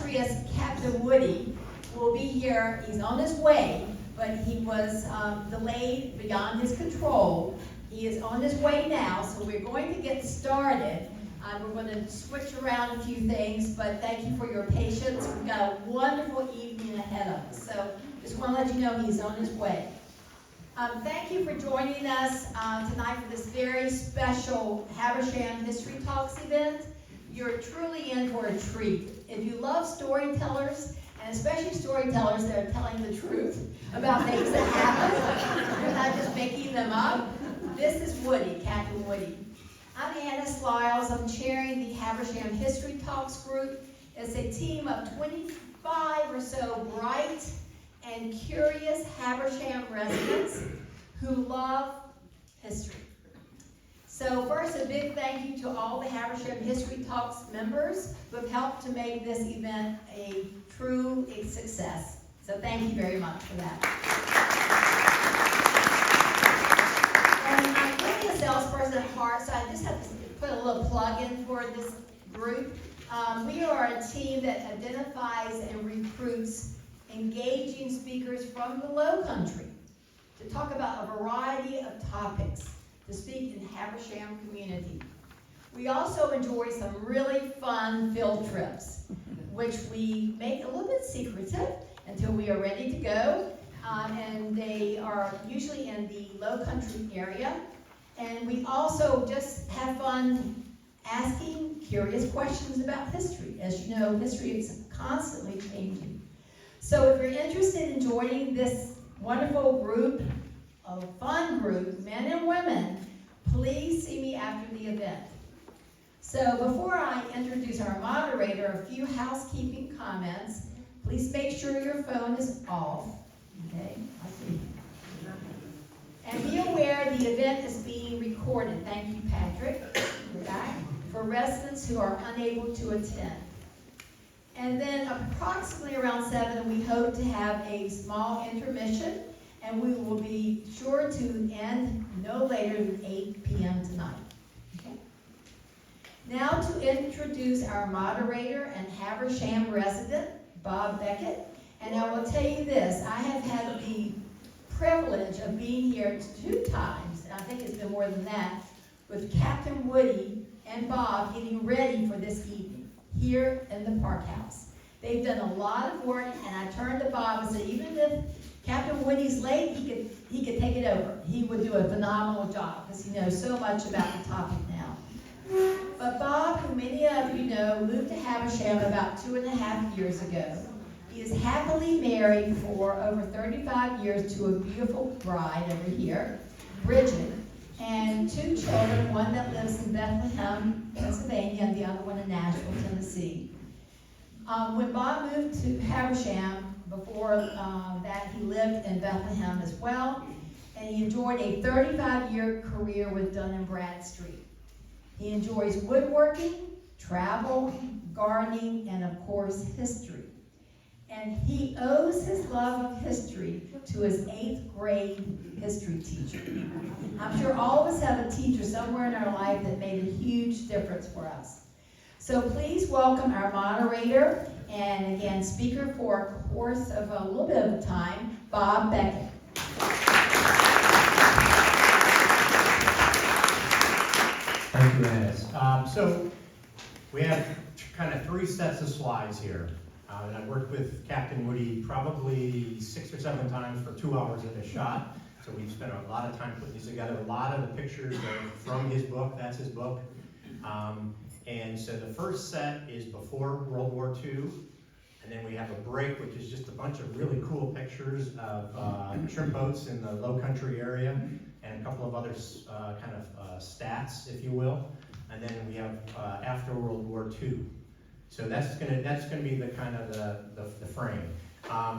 illustrious Captain Woody will be here. He's on his way, but he was delayed beyond his control. He is on his way now, so we're going to get started. We're going to switch around a few things, but thank you for your patience. We've got a wonderful evening ahead of us, so just want to let you know he's on his way. Thank you for joining us tonight for this very special Habersham History Talks event. You're truly in for a treat. If you love storytellers, and especially storytellers that are telling the truth about things that happen, they're not just making them up, this is Woody, Captain Woody. I'm Anna Sliles. I'm chairing the Habersham History Talks group. It's a team of 25 or so bright and curious Habersham residents who love history. So first, a big thank you to all the Habersham History Talks members who have helped to make this event a true success. So thank you very much for that. And I'm really a salesperson at heart, so I just have to put a little plug in for this group. We are a team that identifies and recruits engaging speakers from the Lowcountry to talk about a variety of topics to speak in Habersham community. We also enjoy some really fun field trips, which we make a little bit secretive until we are ready to go. And they are usually in the Lowcountry area. And we also just have fun asking curious questions about history. As you know, history is constantly changing. So if you're interested in joining this wonderful group, a fun group, men and women, please see me after the event. So before I introduce our moderator, a few housekeeping comments. Please make sure your phone is off. Okay, I see. And be aware the event is being recorded. Thank you, Patrick, for that, for residents who are unable to attend. And then approximately around 7, we hope to have a small intermission, and we will be sure to end no later than 8 p.m. tonight. Okay? Now to introduce our moderator and Habersham resident, Bob Beckett. And I will tell you this, I have had the privilege of being here 2 times, and I think it's been more than that, with Captain Woody and Bob getting ready for this evening here in the Park House. They've done a lot of work, and I turned to Bob and said, even if Captain Woody's late, he could take it over. He would do a phenomenal job because he knows so much about the topic now. But Bob, who many of you know, moved to Habersham about 2.5 years ago. He is happily married for over 35 years to a beautiful bride over here, Bridget, and 2 children, one that lives in Bethlehem, Pennsylvania, and the other one in Nashville, Tennessee. When Bob moved to Habersham, before that he lived in Bethlehem as well, and he enjoyed a 35-year career with Dun & Bradstreet. He enjoys woodworking, travel, gardening, and of course, history. And he owes his love of history to his 8th grade history teacher. I'm sure all of us have a teacher somewhere in our life that made a huge difference for us. So please welcome our moderator and again speaker for a course of a little bit of time, Bob Beckett. Thank you, Anna. So we have kind of 3 sets of slides here. And I worked with Captain Woody probably 6 or 7 times for 2 hours at a shot. So we've spent a lot of time putting these together. A lot of the pictures are from his book. That's his book. And so the first set is before World War II. And then we have a break, which is just a bunch of really cool pictures of shrimp boats in the Lowcountry area and a couple of other stats, if you will. And then we have after World War II. So that's gonna be the kind of the frame.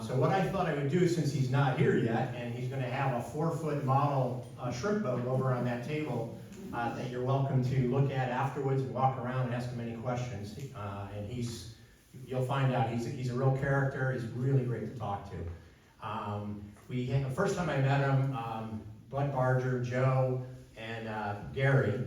So what I thought I would do, since he's not here yet, and he's gonna have a 4-foot model shrimp boat over on that table that you're welcome to look at afterwards and walk around and ask him any questions. And you'll find out he's a real character. He's really great to talk to. The first time I met him, Bud Barger, Joe, and Gary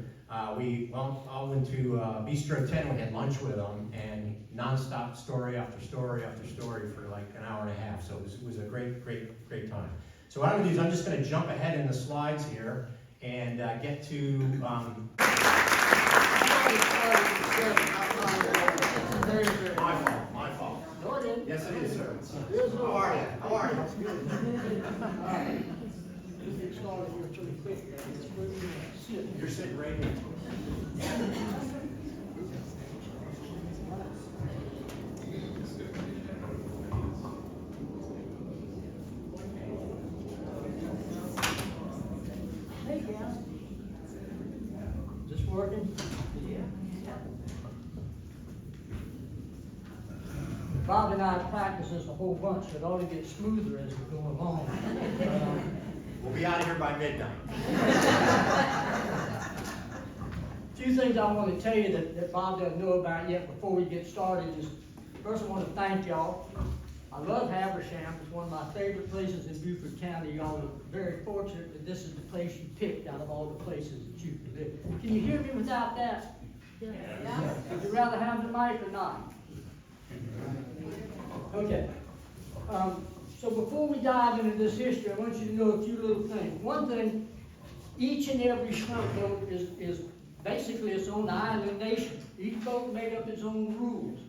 We all went to Bistro 10, we had lunch with them, and nonstop story after story after story for like an hour and a half. So it was a great time. So what I'm going to do is I'm just going to jump ahead in the slides here and get to... My fault. Yes, it is, sir. How are you? How are you? You're sitting right here. Hey, guys. Is this working? Yeah. Bob and I practice this a whole bunch, so it ought to get smoother as we go along. We'll be out of here by midnight. A few things I want to tell you that Bob doesn't know about yet before we get started is, first I want to thank y'all. I love Habersham. It's one of my favorite places in Beaufort County. Y'all are very fortunate that this is the place you picked out of all the places that you could live. Can you hear me without that? Yeah. Would you rather have the mic or not? Okay. So before we dive into this history, I want you to know a few little things. One thing, each and every shrimp boat is basically its own island nation. Each boat made up its own rules.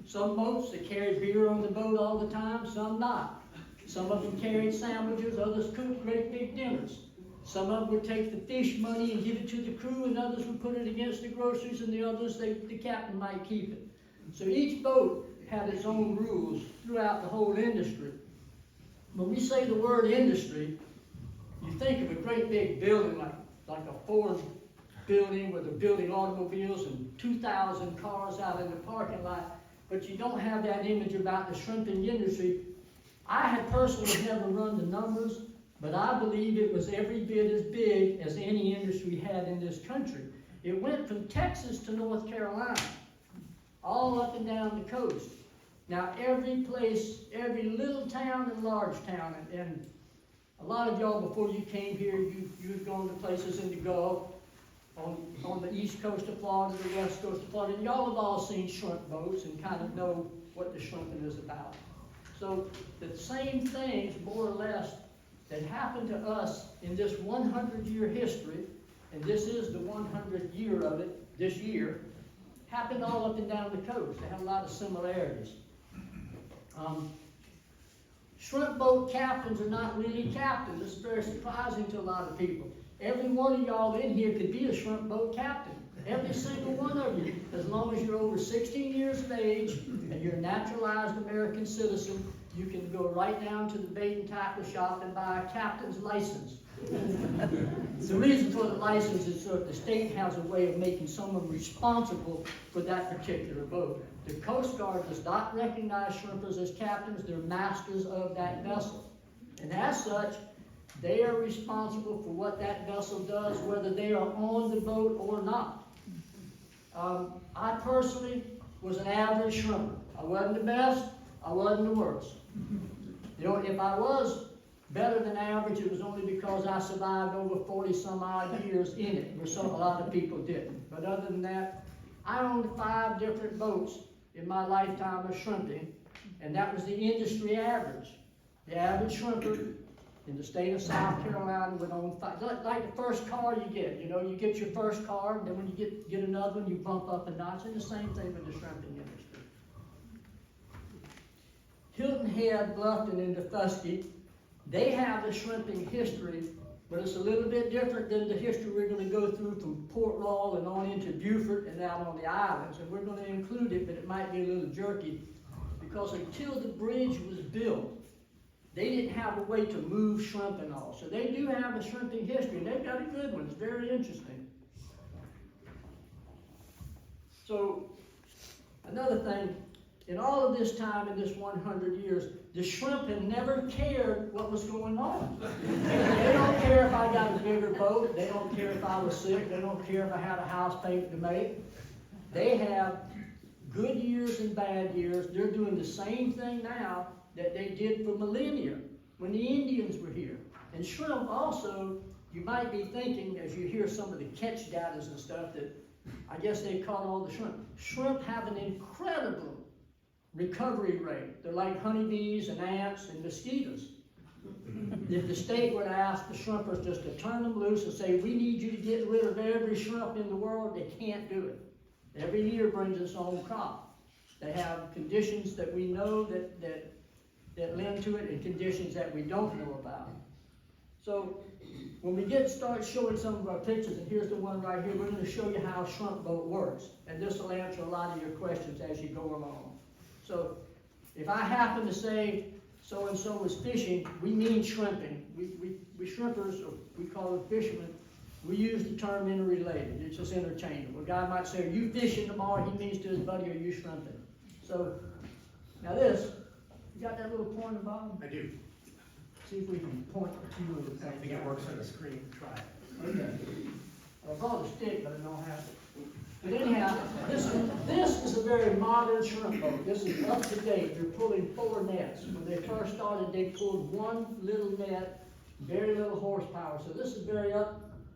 Some boats that carry beer on the boat all the time, some not. Some of them carried sandwiches, others cooked great big dinners. Some of them would take the fish money and give it to the crew, and others would put it against the groceries, and the others, the captain might keep it. So each boat had its own rules throughout the whole industry. When we say the word industry, you think of a great big building like a Ford building where they're building automobiles and 2,000 cars out in the parking lot, but you don't have that image about the shrimping industry. I had personally never run the numbers, but I believe it was every bit as big as any industry had in this country. It went from Texas to North Carolina, all up and down the coast. Now every place, every little town and large town, and a lot of y'all before you came here, you've gone to places in the Gulf, on the east coast of Florida, the west coast of Florida, and y'all have all seen shrimp boats and kind of know what the shrimping is about. So the same things, more or less, that happened to us in this 100-year history, and this is the 100th year of it this year, happened all up and down the coast. They have a lot of similarities. Shrimp boat captains are not really captains. This is very surprising to a lot of people. Every one of y'all in here could be a shrimp boat captain. Every single one of you, as long as you're over 16 years of age and you're a naturalized American citizen, you can go right down to the bait and tackle shop and buy a captain's license. The reason for the license is so that the state has a way of making someone responsible for that particular boat. The Coast Guard does not recognize shrimpers as captains. They're masters of that vessel. And as such, they are responsible for what that vessel does, whether they are on the boat or not. I personally was an average shrimper. I wasn't the best, I wasn't the worst. You know, if I was better than average, it was only because I survived over 40 some odd years in it, where a lot of people didn't. But other than that, I owned 5 different boats in my lifetime of shrimping, and that was the industry average. The average shrimper in the state of South Carolina would own 5. Like the first car you get, you know, you get your first car, and then when you get another one, you bump up a notch, and the same thing with the shrimping industry. Hilton Head, Bluffton, and DeFusky, they have a shrimping history, but it's a little bit different than the history we're going to go through from Port Royal and on into Beaufort and out on the islands. And we're going to include it, but it might be a little jerky, because until the bridge was built, they didn't have a way to move shrimp and all. So they do have a shrimping history, and they've got a good one. It's very interesting. So another thing, in all of this time, in this 100 years, the shrimp have never cared what was going on. They don't care if I got a bigger boat. They don't care if I was sick. They don't care if I had a house payment to make. They have good years and bad years. They're doing the same thing now that they did for millennia when the Indians were here. And shrimp also you might be thinking, as you hear some of the catch datas and stuff, that I guess they caught all the shrimp. Shrimp have an incredible recovery rate. They're like honeybees and ants and mosquitoes. If the state were to ask the shrimpers just to turn them loose and say, we need you to get rid of every shrimp in the world, they can't do it. Every year brings its own crop. They have conditions that we know that lend to it and conditions that we don't know about. So when we start showing some of our pictures, and here's the one right here, we're going to show you how a shrimp boat works. And this will answer a lot of your questions as you go along. So if I happen to say so-and-so is fishing, we mean shrimping. We shrimpers, or we call it fishermen, we use the term interrelated. It's just interchangeable. A guy might say, are you fishing tomorrow? He means to his buddy, are you shrimping? So now this, you got that little pointer, Bob? I do. See if we can point to you. I don't think it works on the screen. Try it. Okay. I brought a stick, but I don't have it. But anyhow, this is a very modern shrimp boat. This is up to date. They're pulling 4 nets. When they first started, they pulled 1 little net, very little horsepower. So this is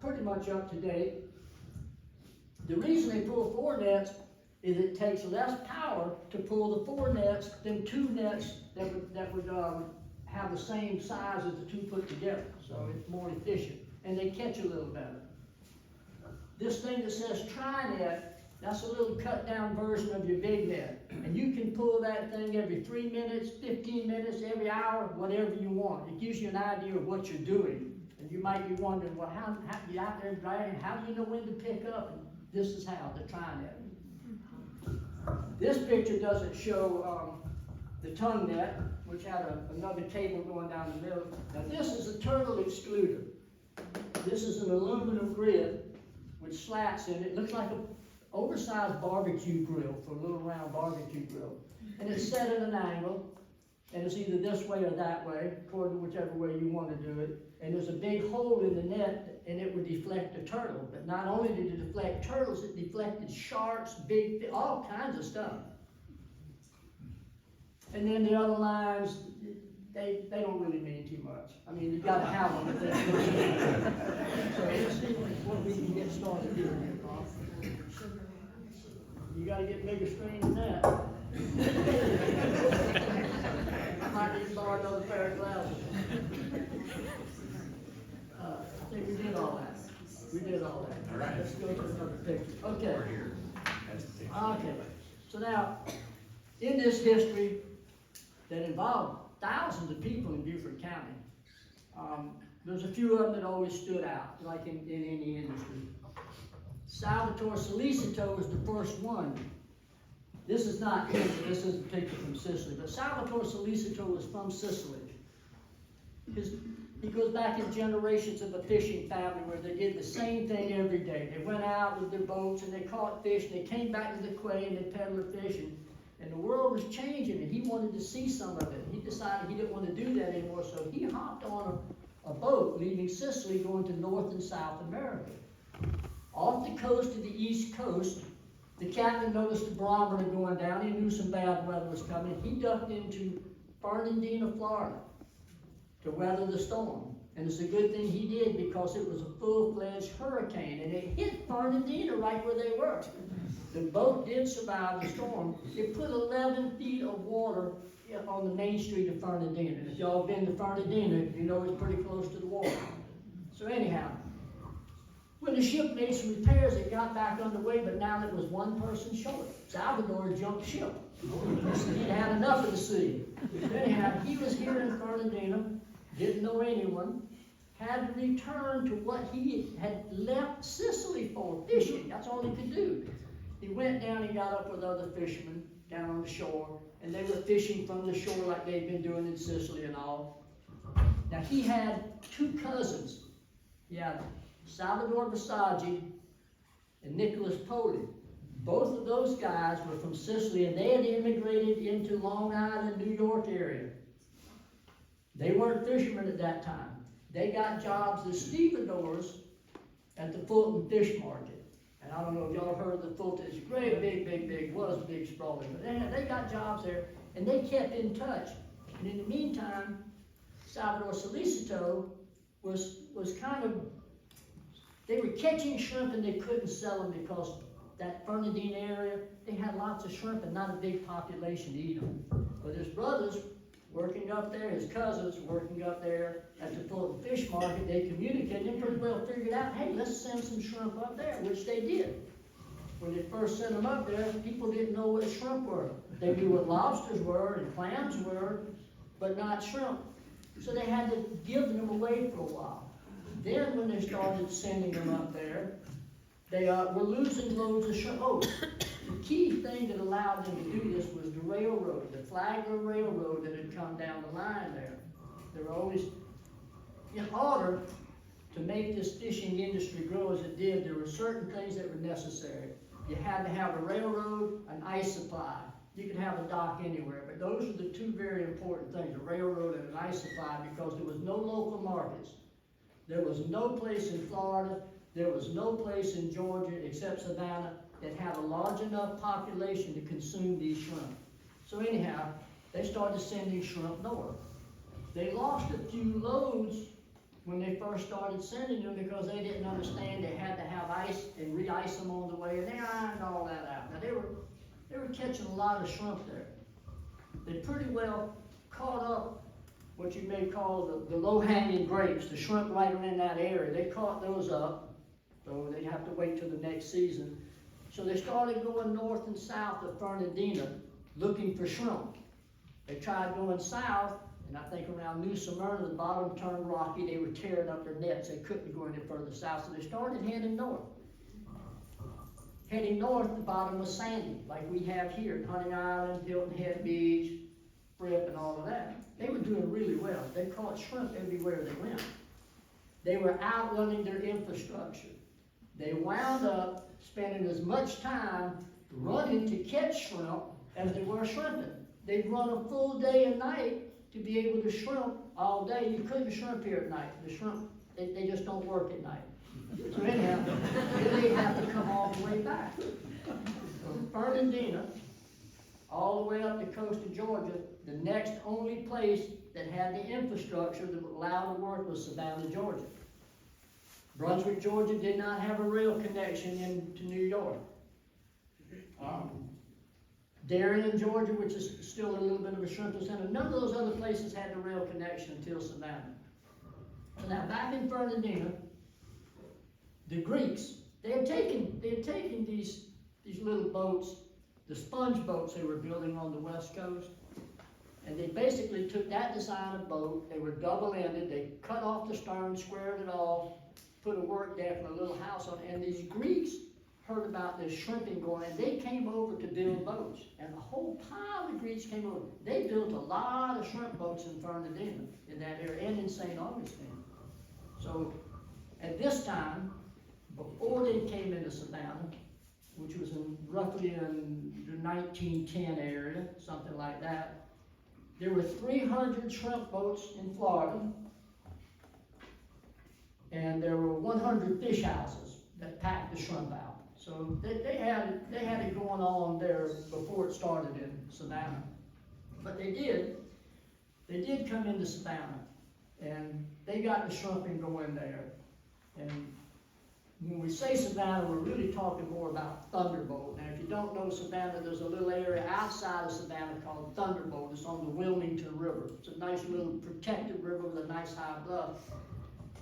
pretty much up to date. The reason they pull 4 nets is it takes less power to pull the 4 nets than 2 nets that would have the same size as the 2 put together. So it's more efficient, and they catch a little better. This thing that says tri-net, that's a little cut down version of your big net. And you can pull that thing every 3 minutes, 15 minutes, every hour, whatever you want. It gives you an idea of what you're doing. And you might be wondering, well, how you out there dragging, how do you know when to pick up? And this is how, the tri-net. This picture doesn't show the tongue net, which had another cable going down the middle. Now this is a turtle excluder. This is an aluminum grid with slats in it. It looks like an oversized barbecue grill, for a little round barbecue grill. And it's set at an angle, and it's either this way or that way, according to whichever way you want to do it. And there's a big hole in the net, and it would deflect a turtle. But not only did it deflect turtles, it deflected sharks, big fish, all kinds of stuff. And then the other lines, they don't really mean too much. I mean, you got to have them. So let's see what we can get started here. You got to get bigger screen than that. I might need to borrow another pair of glasses. I think we did all that. We did all that. All right. Let's go to another picture. Okay. Over here. That's the picture. Okay. So now, in this history that involved thousands of people in Beaufort County, there's a few of them that always stood out, like in any industry. Salvatore Solicito was the first one. This is not him, this is a picture from Sicily, but Salvatore Solicito was from Sicily. He goes back in generations of a fishing family where they did the same thing every day. They went out with their boats and they caught fish, and they came back to the quay and they peddled fish, and the world was changing, and he wanted to see some of it. He decided he didn't want to do that anymore, so he hopped on a boat leaving Sicily going to North and South America. Off the coast to the East Coast, the captain noticed the barometer going down. He knew some bad weather was coming. He ducked into Fernandina, Florida to weather the storm. And it's a good thing he did, because it was a full-fledged hurricane, and it hit Fernandina right where they were. The boat did survive the storm. It put 11 feet of water on the main street of Fernandina. And if y'all been to Fernandina, you know it's pretty close to the water. So anyhow, when the ship made some repairs, it got back underway, but now there was one person short. Salvador jumped ship. He'd had enough of the sea. Anyhow, he was here in Fernandina, didn't know anyone, had to return to what he had left Sicily for, fishing. That's all he could do. He went down and got up with other fishermen down on the shore, and they were fishing from the shore like they'd been doing in Sicily and all. Now he had 2 cousins. He had Salvador Basaggi and Nicholas Poli. Both of those guys were from Sicily, and they had immigrated into Long Island, New York area. They weren't fishermen at that time. They got jobs as stevedores at the Fulton Fish Market. And I don't know if y'all heard of the Fulton. It's great, big, sprawling. But they got jobs there, and they kept in touch. And in the meantime, Salvador Solicito was kind of They were catching shrimp and they couldn't sell them because that Fernandina area, they had lots of shrimp and not a big population to eat them. But his brothers working up there, his cousins working up there at the Fulton Fish Market, they communicated and pretty well figured out, hey, let's send some shrimp up there, which they did. When they first sent them up there, people didn't know what shrimp were. They knew what lobsters were and clams were, but not shrimp. So they had to give them away for a while. Then when they started sending them up there, they were losing loads of shrimp. Oh, the key thing that allowed them to do this was the railroad, the Flagler Railroad that had come down the line there. They were always, in order to make this fishing industry grow as it did, there were certain things that were necessary. You had to have a railroad, an ice supply. You could have a dock anywhere, but those are the two very important things, a railroad and an ice supply, because there was no local markets. There was no place in Florida, there was no place in Georgia except Savannah that had a large enough population to consume these shrimp. So anyhow, they started sending shrimp north. They lost a few loads when they first started sending them because they didn't understand they had to have ice and re-ice them on the way, and they ironed all that out. Now they were catching a lot of shrimp there. They pretty well caught up what you may call the low-hanging grapes, the shrimp right around that area. They caught those up, so they have to wait till the next season. So they started going north and south of Fernandina looking for shrimp. They tried going south, and I think around New Smyrna, the bottom turned rocky. They were tearing up their nets. They couldn't go any further south, so they started heading north. Heading north, the bottom was sandy, like we have here at Hunting Island, Hilton Head Beach, Fripp, and all of that. They were doing really well. They caught shrimp everywhere they went. They were outrunning their infrastructure. They wound up spending as much time running to catch shrimp as they were shrimping. They'd run a full day and night to be able to shrimp all day. You couldn't shrimp here at night. The shrimp, they just don't work at night. So anyhow, then they have to come all the way back. From Fernandina, all the way up the coast of Georgia, the next only place that had the infrastructure that would allow the work was Savannah, Georgia. Brunswick, Georgia did not have a rail connection into New York. Darien, Georgia, which is still a little bit of a shrimping center, none of those other places had the rail connection until Savannah. So now back in Fernandina, the Greeks, they had taken these little boats, the sponge boats they were building on the west coast, and they basically took that design of boat. They were double-ended. They cut off the stern, squared it off, put a work deck and a little house on it, and these Greeks heard about this shrimping going, and they came over to build boats. And the whole pile of Greeks came over. They built a lot of shrimp boats in Fernandina, in that area, and in St. Augustine. So at this time, before they came into Savannah, which was roughly in the 1910 area, something like that, there were 300 shrimp boats in Florida, and there were 100 fish houses that packed the shrimp out. So they had it going on there before it started in Savannah. But they did come into Savannah, and they got the shrimping going there. And when we say Savannah, we're really talking more about Thunderbolt. Now, if you don't know Savannah, there's a little area outside of Savannah called Thunderbolt. It's on the Wilmington River. It's a nice little protected river with a nice high bluff.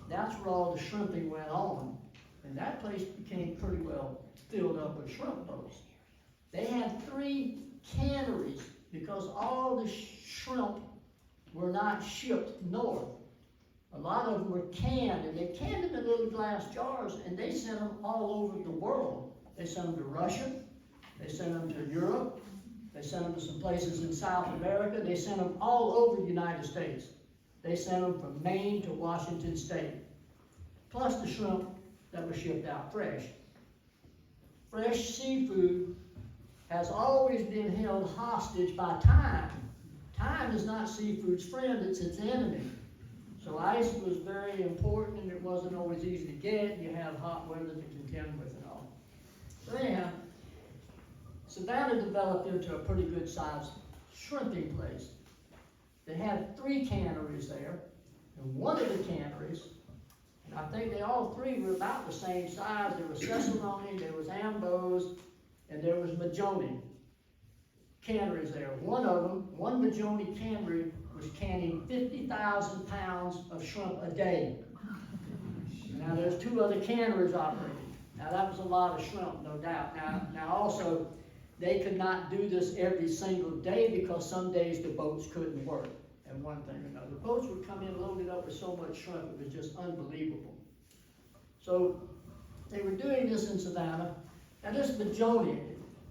That's where all the shrimping went on. And that place became pretty well filled up with shrimp boats. They had 3 canneries because all the shrimp were not shipped north. A lot of them were canned, and they canned them in little glass jars, and they sent them all over the world. They sent them to Russia, they sent them to Europe, they sent them to some places in South America, they sent them all over the United States. They sent them from Maine to Washington State, plus the shrimp that were shipped out fresh. Fresh seafood has always been held hostage by time. Time is not seafood's friend, it's its enemy. So ice was very important, and it wasn't always easy to get. You have hot weather to contend with and all. So anyhow, Savannah developed into a pretty good sized shrimping place. They had 3 canneries there, and one of the canneries, I think they all three were about the same size. There was Cesaroni, there was Ambo's, and there was Majoni canneries there. One of them, one Majoni cannery, was canning 50,000 pounds of shrimp a day. Now, there's two other canneries operating. Now, that was a lot of shrimp, no doubt. Now also, they could not do this every single day because some days the boats couldn't work, and one thing or another. The boats would come in loaded up with so much shrimp, it was just unbelievable. So, they were doing this in Savannah. Now, this Majoni,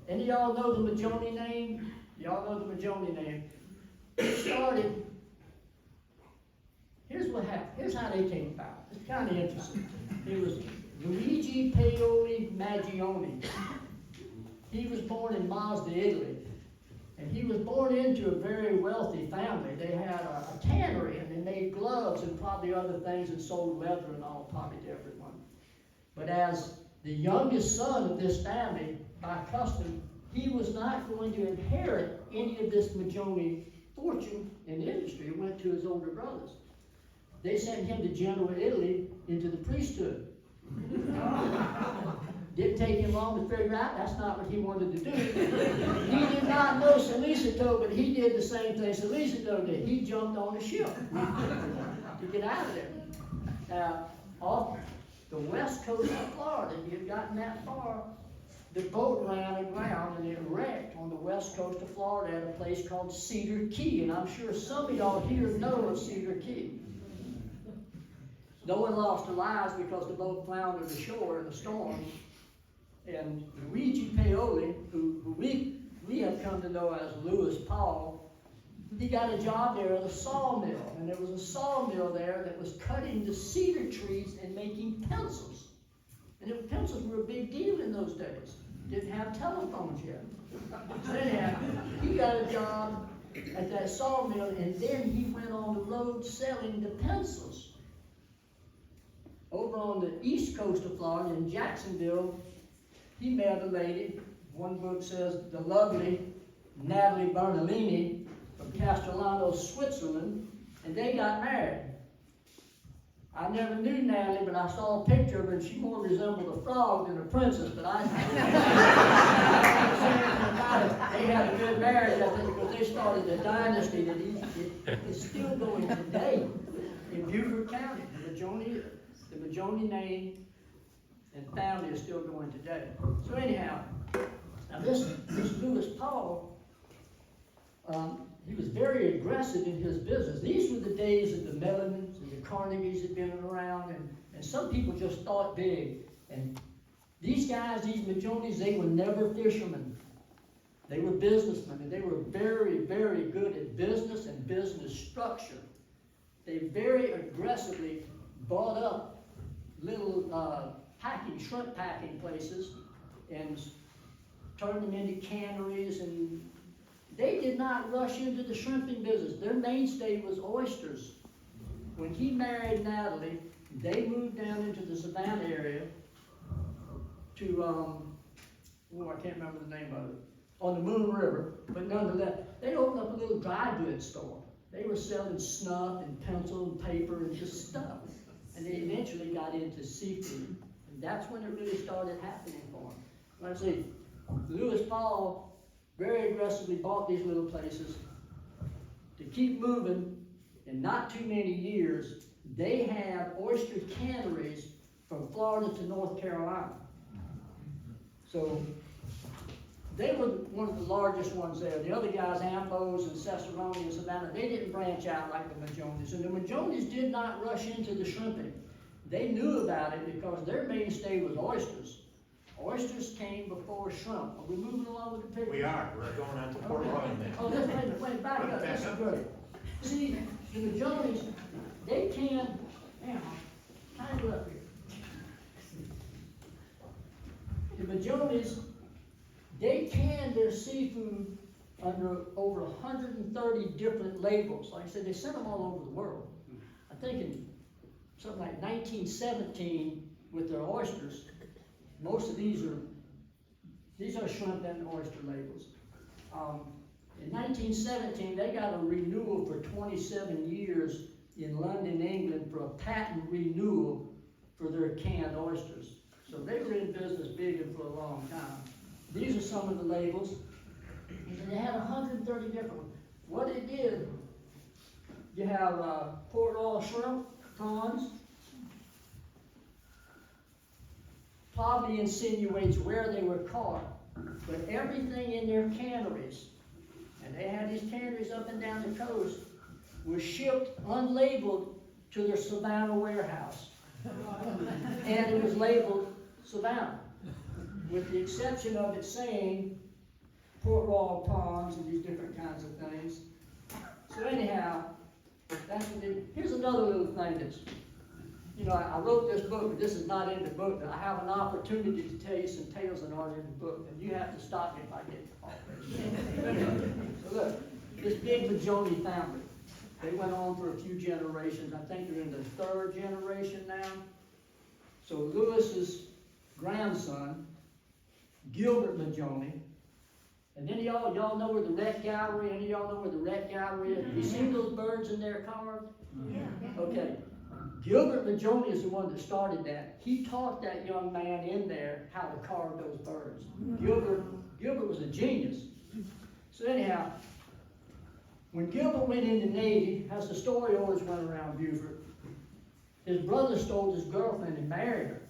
any of y'all know the Majoni name? Y'all know the Majoni name? It started, here's what happened, here's how they came about. It's kind of interesting. It was Luigi Paoli Maggioni. He was born in Mazda, Italy, and he was born into a very wealthy family. They had a tannery, and they made gloves and probably other things and sold leather and all, probably to everyone. But as the youngest son of this family, by custom, he was not going to inherit any of this Majoni fortune in the industry. It went to his older brothers. They sent him to Genoa, Italy, into the priesthood. Didn't take him long to figure out that's not what he wanted to do. He did not know Solicito, but he did the same thing Solicito did. He jumped on a ship to get out of there. Now, off the west coast of Florida, he had gotten that far, the boat ran aground and it wrecked on the west coast of Florida at a place called Cedar Key. And I'm sure some of y'all here know of Cedar Key. No one lost their lives because the boat floundered ashore in a storm. And Luigi Paoli, who we have come to know as Louis Paul, he got a job there at a sawmill. And there was a sawmill there that was cutting the cedar trees and making pencils. And pencils were a big deal in those days. Didn't have telephones yet. So anyhow, he got a job at that sawmill, and then he went on the road selling the pencils. Over on the east coast of Florida, in Jacksonville, he met a lady. One book says the lovely Natalie Bernalini from Castellano, Switzerland, and they got married. I never knew Natalie, but I saw a picture of her, and she more resembled a frog than a princess. But they had a good marriage, I think, because they started a dynasty that is still going today in Beaufort County. The Majoni name and family is still going today. So anyhow, now this Louis Paul, he was very aggressive in his business. These were the days of the Mellemans and the Carnegies had been around, and some people just thought big. And these guys, these Majonis, they were never fishermen. They were businessmen, and they were very, very good at business and business structure. They very aggressively bought up little shrimp packing places and turned them into canneries, and they did not rush into the shrimping business. Their mainstay was oysters. When he married Natalie, they moved down into the Savannah area to, I can't remember the name of it, on the Moon River, but nonetheless, they opened up a little dry goods store. They were selling snuff and pencil and paper and just stuff. And they eventually got into seafood. And that's when it really started happening for them. Like I say, Louis Paul very aggressively bought these little places. To keep moving, in not too many years, they had oyster canneries from Florida to North Carolina. So they were one of the largest ones there. The other guys, Ambo's and Cesaroni and Savannah, they didn't branch out like the Majonis. And the Majonis did not rush into the shrimping. They knew about it because their mainstay was oysters. Oysters came before shrimp. Are we moving along with the picture? We are. We're going on to Port Royal now. Oh, wait, back up. This is good. See, the Majonis, they can, time it up here. The Majonis, they canned their seafood under over 130 different labels. Like I said, they sent them all over the world. I think in something like 1917 with their oysters, most of these are shrimp and oyster labels. In 1917, they got a renewal for 27 years in London, England for a patent renewal for their canned oysters. So they were in business big and for a long time. These are some of the labels. And they had 130 different ones. What they did, you have port oil shrimp, prawns. Probably insinuates where they were caught. But everything in their canneries, and they had these canneries up and down the coast, was shipped unlabeled to their Savannah warehouse. And it was labeled Savannah, with the exception of it saying port royal prawns and these different kinds of things. So anyhow, that's what they, here's another little thing that's, you know, I wrote this book, but this is not in the book, but I have an opportunity to tell you some tales that aren't in the book, and you have to stop me if I get off. So look, this big Majoni family, they went on for a few generations. I think they're in the third generation now. So Lewis's grandson, Gilbert Majoni, and then y'all know where the Rhett Gallery, any of y'all know where the Rhett Gallery is? You seen those birds in there carved? Yeah. Okay. Gilbert Majoni is the one that started that. He taught that young man in there how to carve those birds. Gilbert was a genius. So anyhow, when Gilbert went in the Navy, as the story always went around Buford, his brother stole his girlfriend and married her.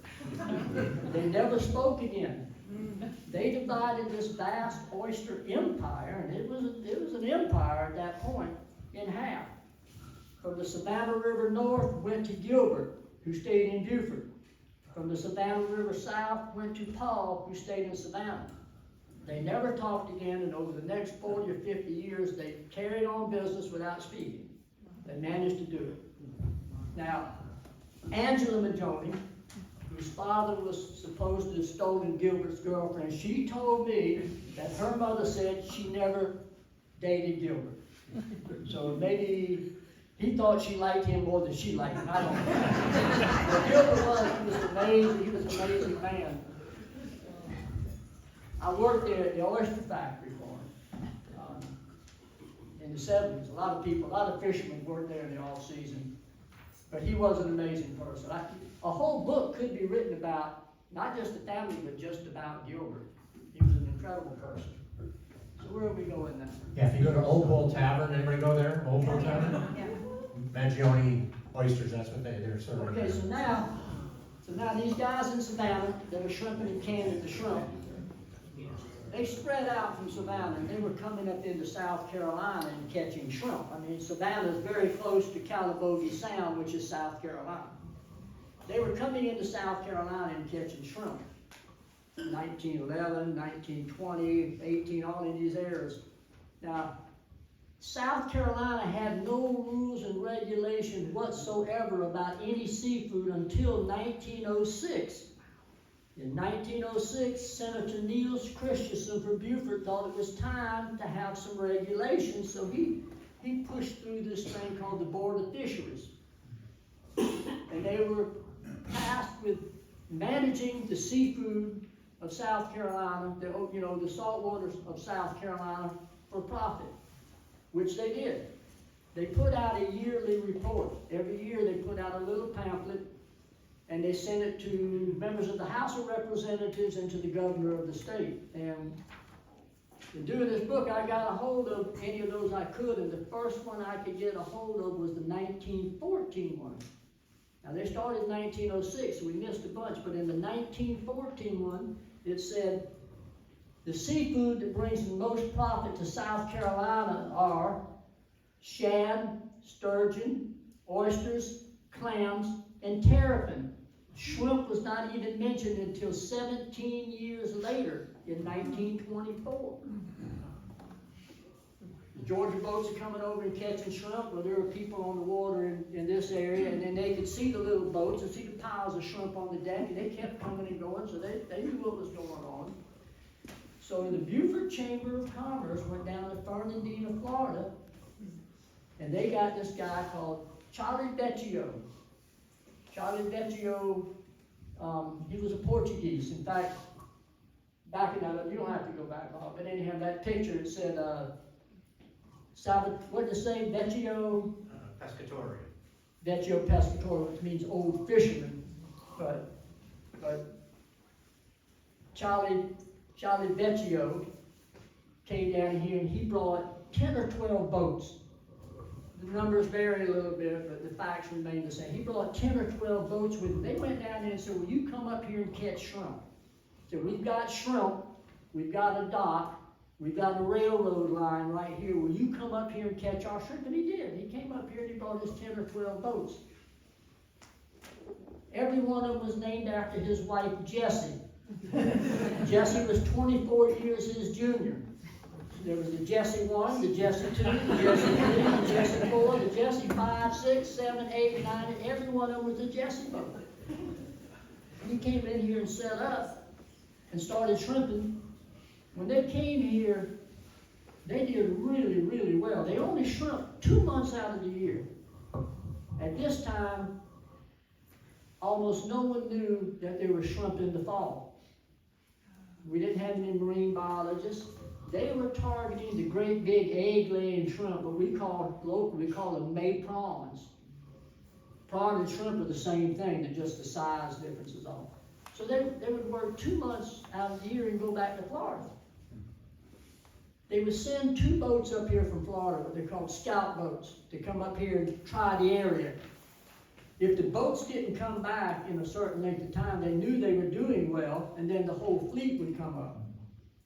They never spoke again. They divided this vast oyster empire, and it was an empire at that point, in half. From the Savannah River north went to Gilbert, who stayed in Buford. From the Savannah River south went to Paul, who stayed in Savannah. They never talked again, and over the next 40 or 50 years, they carried on business without speaking. They managed to do it. Now, Angela Majoni, whose father was supposed to have stolen Gilbert's girlfriend, she told me that her mother said she never dated Gilbert. So maybe he thought she liked him more than she liked him. I don't know. But Gilbert he was amazing. He was an amazing man. I worked there at the oyster factory for him in the 70s. A lot of fishermen worked there in the off season. But he was an amazing person. A whole book could be written about not just the family, but just about Gilbert. He was an incredible person. So where are we going now? Yeah, if you go to Old Bull Tavern, anybody go there? Old Bull Tavern? Yeah. Mangione oysters, that's what they're serving. Okay, so now these guys in Savannah that are shrimping and canning the shrimp, they spread out from Savannah, and they were coming up into South Carolina and catching shrimp. I mean, Savannah is very close to Calabogie Sound, which is South Carolina. They were coming into South Carolina and catching shrimp. 1911, 1920, 18, all in these areas. Now, South Carolina had no rules and regulations whatsoever about any seafood until 1906. In 1906, Senator Niels Christensen from Buford thought it was time to have some regulations, so he pushed through this thing called the Board of Fisheries. And they were tasked with managing the seafood of South Carolina, the salt waters of South Carolina for profit, which they did. They put out a yearly report. Every year they put out a little pamphlet, and they sent it to members of the House of Representatives and to the governor of the state. And in doing this book, I got a hold of any of those I could, and the first one I could get a hold of was the 1914 one. Now, they started in 1906, so we missed a bunch, but in the 1914 one, it said, the seafood that brings the most profit to South Carolina are shad, sturgeon, oysters, clams, and terrapin. Shrimp was not even mentioned until 17 years later, in 1924. The Georgia boats are coming over and catching shrimp. Well, there were people on the water in this area, and then they could see the little boats and see the piles of shrimp on the deck, and they kept coming and going, so they knew what was going on. So the Buford Chamber of Commerce went down to Fernandina, Florida, and they got this guy called Charlie Vecchio. Charlie Vecchio, he was a Portuguese. In fact, back in that, you don't have to go back long, but anyhow, that picture, it said, what did it say? Vecchio? Pescatore. Vecchio Pescatore, which means old fisherman. but Charlie Vecchio came down here and he brought 10 or 12 boats. The numbers vary a little bit, but the facts remain the same. He brought 10 or 12 boats with him. They went down there and said, will you come up here and catch shrimp? So we've got shrimp, we've got a dock, we've got a railroad line right here. Will you come up here and catch our shrimp? And he did. He came up here and he brought his 10 or 12 boats. Every one of them was named after his wife, Jessie. Jessie was 24 years his junior. There was the Jessie 1, the Jessie 2, the Jessie 3, the Jessie 4, the Jessie 5, 6, 7, 8, 9, and every one of them was a Jessie boat. He came in here and set up and started shrimping. When they came here, they did really, really well. They only shrimp 2 months out of the year. At this time, almost no one knew that there was shrimp in the fall. We didn't have any marine biologists. They were targeting the great big egg-laying shrimp, but locally we call them May prawns. Prawn and shrimp are the same thing, they're just the size difference is all. So they would work 2 months out of the year and go back to Florida. They would send 2 boats up here from Florida, what they're called scout boats, to come up here and try the area. If the boats didn't come back in a certain length of time, they knew they were doing well, and then the whole fleet would come up.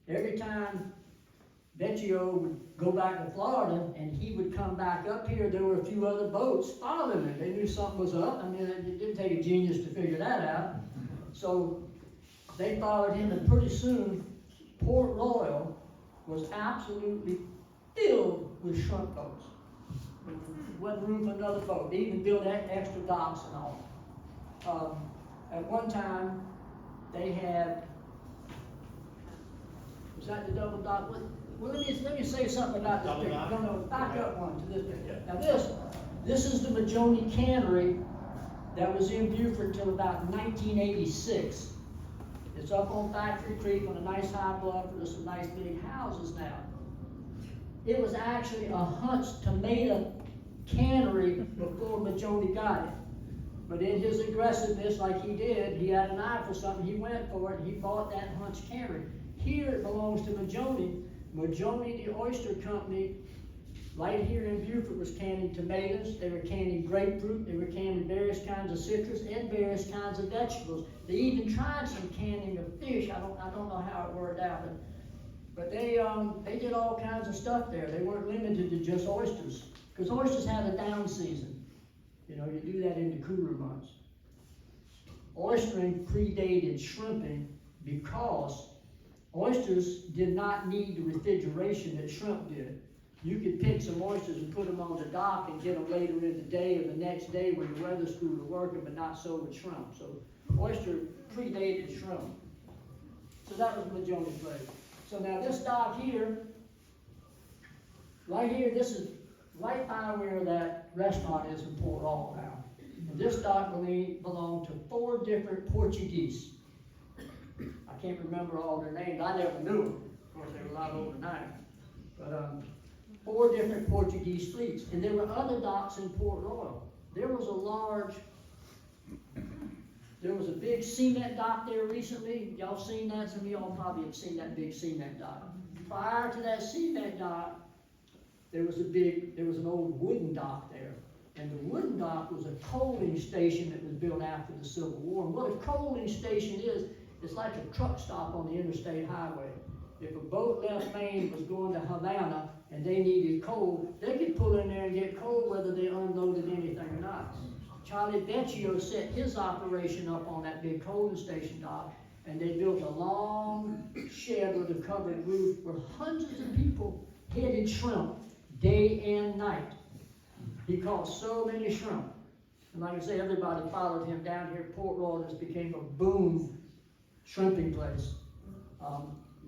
Every time Vecchio would go back to Florida, and he would come back up here, there were a few other boats following him. They knew something was up. I mean, it didn't take a genius to figure that out. So they followed him, and pretty soon, Port Royal was absolutely filled with shrimp boats. There wasn't room for another boat. They even built extra docks and all. At one time, they had, was that the double dock? Well, let me say something about this picture. No, back up one to this picture. Now this is the Majoni Cannery that was in Beaufort until about 1986. It's up on Factory Creek on a nice high bluff. There's some nice big houses now. It was actually a Hunt's tomato cannery before Majoni got it. But in his aggressiveness, like he did, he had an eye for something, he went for it, and he bought that Hunt's cannery. Here it belongs to Majoni. Majoni, the oyster company, right here in Beaufort, was canning tomatoes, they were canning grapefruit, they were canning various kinds of citrus and various kinds of vegetables. They even tried some canning of fish. I don't know how it worked out, but they did all kinds of stuff there. They weren't limited to just oysters, because oysters have a down season. You know, you do that in the cooler months. Oystering predated shrimping because oysters did not need the refrigeration that shrimp did. You could pick some oysters and put them on the dock and get them later in the day or the next day when the weather screws were working, but not so with shrimp. So oyster predated shrimp. So that was Majoni's place. So now this dock here, right here, this is right by where that restaurant is in Port Royal now. And this dock belonged to 4 different Portuguese. I can't remember all their names. I never knew them. Of course, they were a lot older than I am. But 4 different Portuguese fleets. And there were other docks in Port Royal. There was a big cement dock there recently. Y'all seen that? Some of y'all probably have seen that big cement dock. Prior to that cement dock, there was an old wooden dock there. And the wooden dock was a coaling station that was built after the Civil War. And what a coaling station is, it's like a truck stop on the interstate highway. If a boat left Maine was going to Havana and they needed coal, they could pull in there and get coal whether they unloaded anything or not. Charlie Vecchio set his operation up on that big coaling station dock, and they built a long shed with a covered roof where hundreds of people headed shrimp day and night. He caught so many shrimp. And like I say, everybody followed him down here. Port Royal just became a boom shrimping place.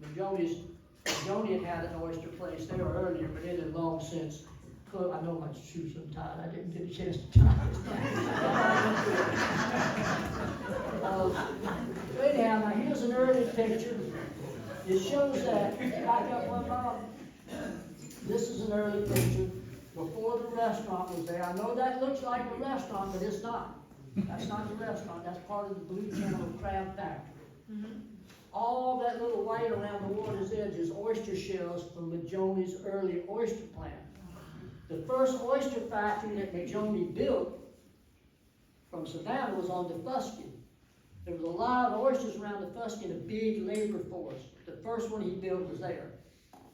Majoni had an oyster place there earlier, but it had long since closed. I know my shoes are tied. I didn't get a chance to tie it. Anyhow, now here's an early picture. It shows that, back up one Bob. This is an early picture before the restaurant was there. I know that looks like a restaurant, but it's not. That's not the restaurant, that's part of the Blue Channel Crab Factory. Mhm. All that little white around the water's edge is oyster shells from Majoni's early oyster plant. The first oyster factory that Majoni built from Savannah was on the Fuskin. There was a lot of oysters around the Fuskin, a big labor force. The first one he built was there.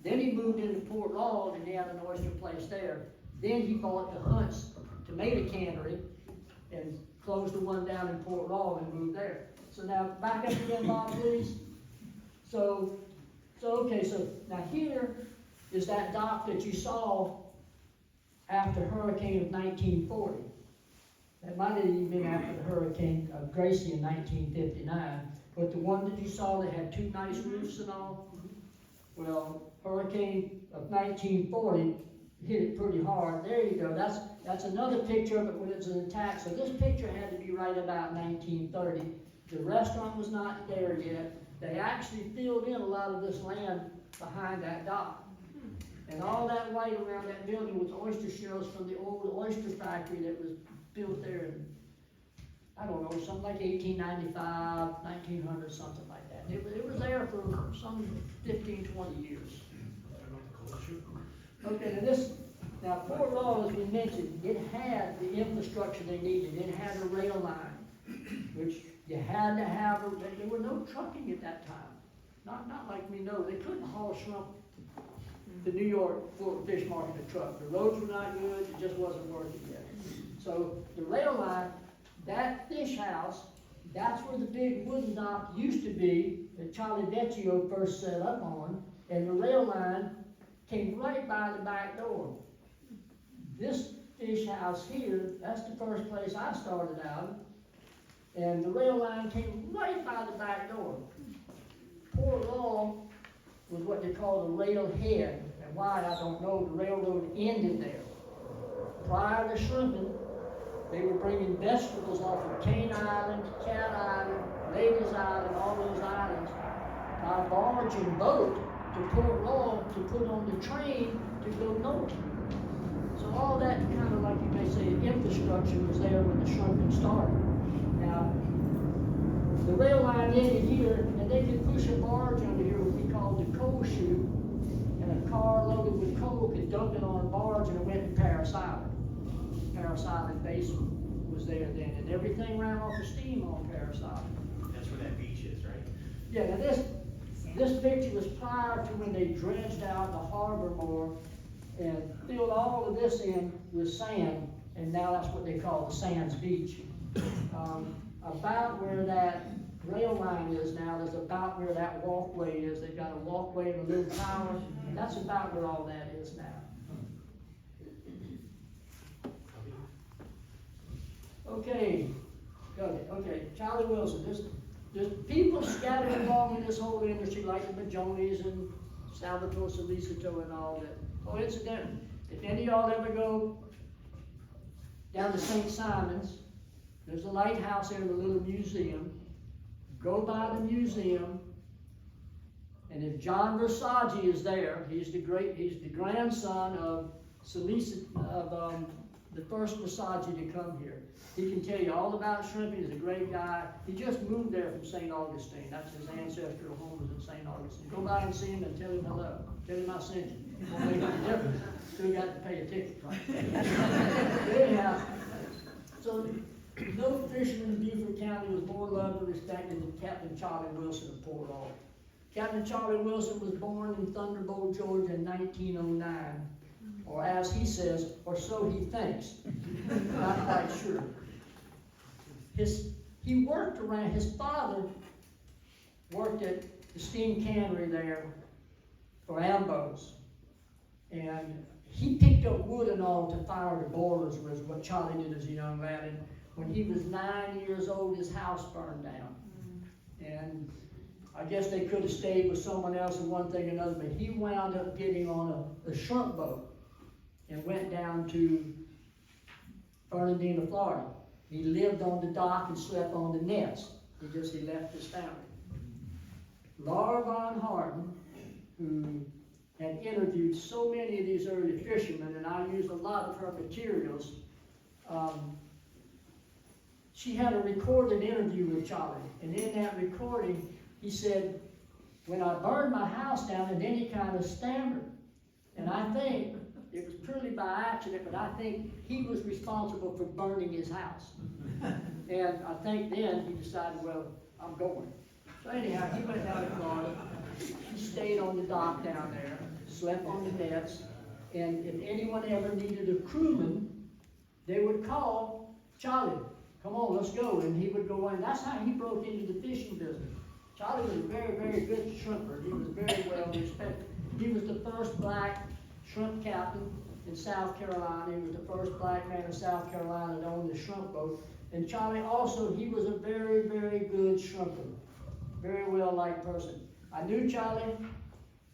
Then he moved into Port Lawn and he had an oyster place there. Then he bought the Hunt's tomato cannery and closed the one down in Port Lawn and moved there. So now, back up again, Bob, please. So now here is that dock that you saw after Hurricane of 1940. That might have even been after the Hurricane of Gracie in 1959. But the one that you saw that had two nice roofs and all, well, Hurricane of 1940 hit it pretty hard. There you go. That's another picture of it when it's an attack. So this picture had to be right about 1930. The restaurant was not there yet. They actually filled in a lot of this land behind that dock. And all that white around that building was oyster shells from the old oyster factory that was built there in, I don't know, something like 1895, 1900, something like that. It was there for some 15, 20 years. Okay, now Port Law, as we mentioned, it had the infrastructure they needed. It had a rail line, which you had to have, there were no trucking at that time. Not like we know. They couldn't haul shrimp to New York for a fish market in a truck. The roads were not good, it just wasn't working yet. So the rail line, that fish house, that's where the big wooden dock used to be that Charlie Vecchio first set up on, and the rail line came right by the back door. This fish house here, that's the first place I started out, and the rail line came right by the back door. Port Law was what they called a rail head, and why, I don't know. The railroad ended there. Prior to shrimping, they were bringing vegetables off of Cane Island, Cat Island, Ladies Island, all those islands, by barge and boat to Port Law to put on the train to go north. So all that kind of, like you may say, infrastructure was there when the shrimping started. Now, the rail line ended here, and they could push a barge under here, what we called the coal chute, and a car loaded with coal could dump it on a barge, and it went to Paris Island. Paris Island base was there then, and everything ran off of steam on Paris Island. That's where that beach is, right? Yeah, now this picture was prior to when they dredged out the harbor more and filled all of this in with sand, and now that's what they call the Sands Beach. About where that rail line is now is about where that walkway is. They've got a walkway and a little tower, and that's about where all that is now. Okay, got it. Okay, Charlie Wilson. There's people scattered along in this whole industry like the Majonis and Salvatore Solicitor and all that. Oh, incidentally, if any of y'all ever go down to St. Simon's, there's a lighthouse there in the little museum. Go by the museum, and if John Versace is there, he's the grandson of the first Versace to come here. He can tell you all about shrimping. He's a great guy. He just moved there from St. Augustine. That's his ancestral home was in St. Augustine. Go by and see him and tell him hello. Tell him I sent you. It won't make any difference. Still got to pay a ticket, right? Anyhow, so no fisherman in Beaufort County was more loved and respected than Captain Charlie Wilson of Port Law. Captain Charlie Wilson was born in Thunderbolt, Georgia in 1909. Or as he says, or so he thinks. Not quite sure. He worked around, his father worked at the steam cannery there for Ambos. And he picked up wood and all to fire the boilers, was what Charlie did as a young lad. And when he was 9 years old, his house burned down. And I guess they could have stayed with someone else or one thing or another, but he wound up getting on a shrimp boat and went down to Fernandina, Florida. He lived on the dock and slept on the nets. He left his family. Laura Von Harden, who had interviewed so many of these early fishermen, and I used a lot of her materials, she had a recorded interview with Charlie, and in that recording, he said, when I burned my house down, and then he kind of stammered. And I think, it was purely by accident, but I think he was responsible for burning his house. And I think then he decided, well, I'm going. So anyhow, he went down to Florida, he stayed on the dock down there, slept on the decks, and if anyone ever needed a crewman, they would call Charlie, come on, let's go, and he would go in. That's how he broke into the fishing business. Charlie was a very, very good shrimper. He was very well respected. He was the first black shrimp captain in South Carolina. He was the first black man in South Carolina that owned the shrimp boat. And Charlie also, he was a very, very good shrimper. Very well-liked person. I knew Charlie.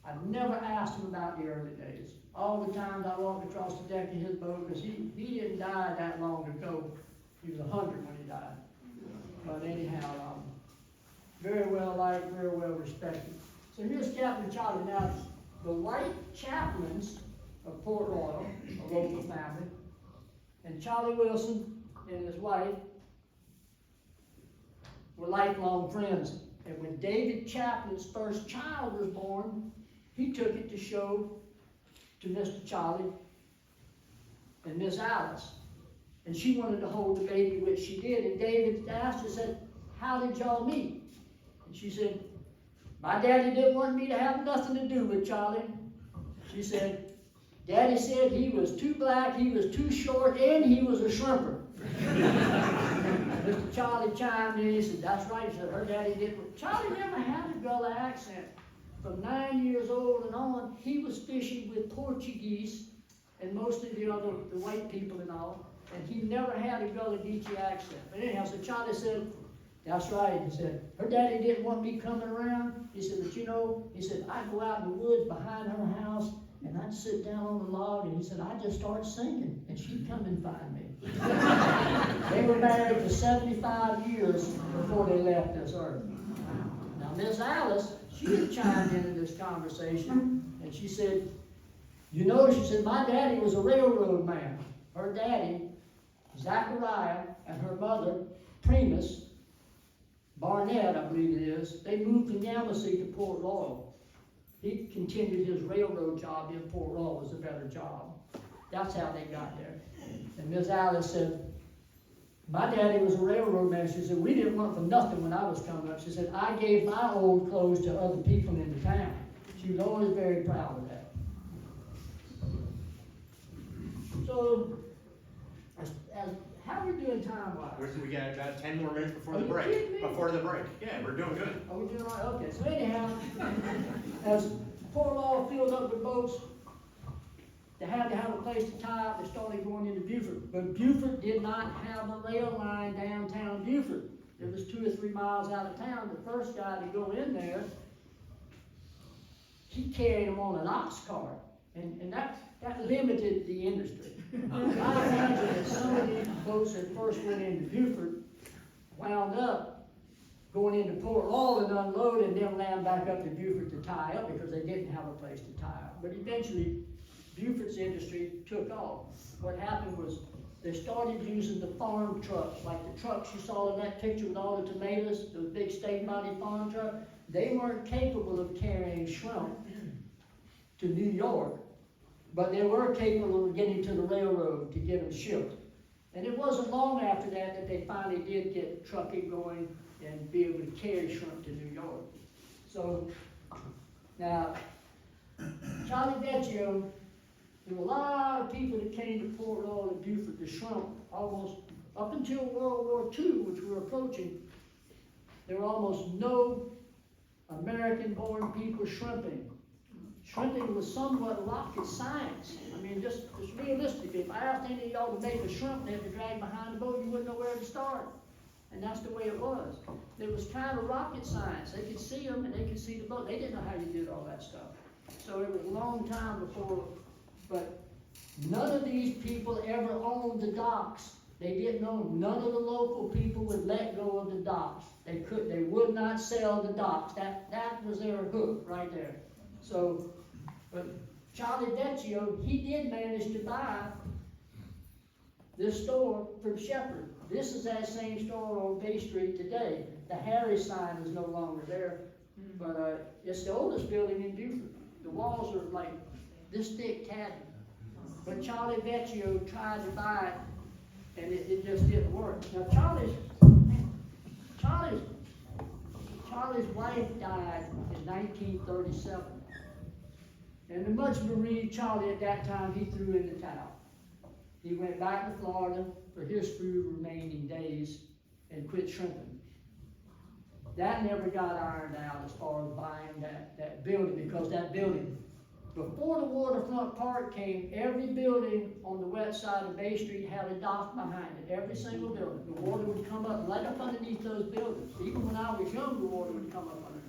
I never asked him about the early days. All the times I walked across the deck of his boat, because he didn't die that long ago. He was 100 when he died. But anyhow, very well-liked, very well-respected. So here's Captain Charlie. Now, the white chaplains of Port Royal, a local family, and Charlie Wilson and his wife were lifelong friends. And when David Chaplin's first child was born, he took it to show to Mr. Charlie and Miss Alice. And she wanted to hold the baby, which she did. And David asked her, said, how did y'all meet? And she said, my daddy didn't want me to have nothing to do with Charlie. She said, Daddy said he was too black, he was too short, and he was a shrimper. Mr. Charlie chimed in, he said, that's right. He said, her daddy didn't. Charlie never had a Gullah accent. From 9 years old and on, he was fishing with Portuguese and most of the white people and all, and he never had a Gullah Geechee accent. But anyhow, so Charlie said, that's right. He said, her daddy didn't want me coming around. He said, but you know, he said, I'd go out in the woods behind her house, and I'd sit down on the log, and he said, I'd just start singing, and she'd come and find me. They were married for 75 years before they left this earth. Now, Miss Alice, she chimed into this conversation, and she said, you know, she said, my daddy was a railroad man. Her daddy, Zachariah, and her mother, Primus Barnett, I believe it is, they moved from Yamasee to Port Royal. He continued his railroad job in Port Royal, was a better job. That's how they got there. And Miss Alice said, my daddy was a railroad man. She said, we didn't want for nothing when I was coming up. She said, I gave my old clothes to other people in the town. She was always very proud of that. So, how are we doing time-wise? We got about 10 more minutes before Are the you break. kidding me? Before the break. Yeah, we're doing good. Are we doing all right? Okay, so anyhow, as Port Royal filled up with boats, they had to have a place to tie up. They started going into Beaufort. But Beaufort did not have a rail line downtown Beaufort. It was 2 or 3 miles out of town. The first guy to go in there, he carried them on an ox cart. And that limited the industry. I imagine that some of these boats that first went into Beaufort wound up going into Port Royal and unload and then ran back up to Beaufort to tie up because they didn't have a place to tie up. But eventually, Beaufort's industry took off. What happened was they started using the farm trucks, like the trucks you saw in that picture with all the tomatoes, those big state body farm trucks. They weren't capable of carrying shrimp to New York, but they were capable of getting to the railroad to get them shipped. And it wasn't long after that that they finally did get trucking going and be able to carry shrimp to New York. So, now, Charlie Vecchio, there were a lot of people that came to Port Royal and Beaufort to shrimp almost up until World War II, which we're approaching. There were almost no American-born people shrimping. Shrimping was somewhat rocket science. I mean, just realistically, if I asked any of y'all to make a shrimp net to drag behind the boat, you wouldn't know where to start. And that's the way it was. It was kind of rocket science. They could see them and they could see the boat. They didn't know how you did all that stuff. So it was a long time before, but none of these people ever owned the docks. They didn't own, none of the local people would let go of the docks. They would not sell the docks. That was their hook right there. So, but Charlie Vecchio, he did manage to buy this store from Shepherd. This is that same store on Bay Street today. The Harry sign is no longer there, but it's the oldest building in Beaufort. The walls are like this thick tatty. But Charlie Vecchio tried to buy it, and it just didn't work. Now Charlie's wife died in 1937. And much bereaved Charlie at that time, he threw in the towel. He went back to Florida for his few remaining days and quit shrimping. That never got ironed out as far as buying that building, because that building, before the waterfront park came, every building on the west side of Bay Street had a dock behind it, every single building. The water would come up right up underneath those buildings. Even when I was young, the water would come up under the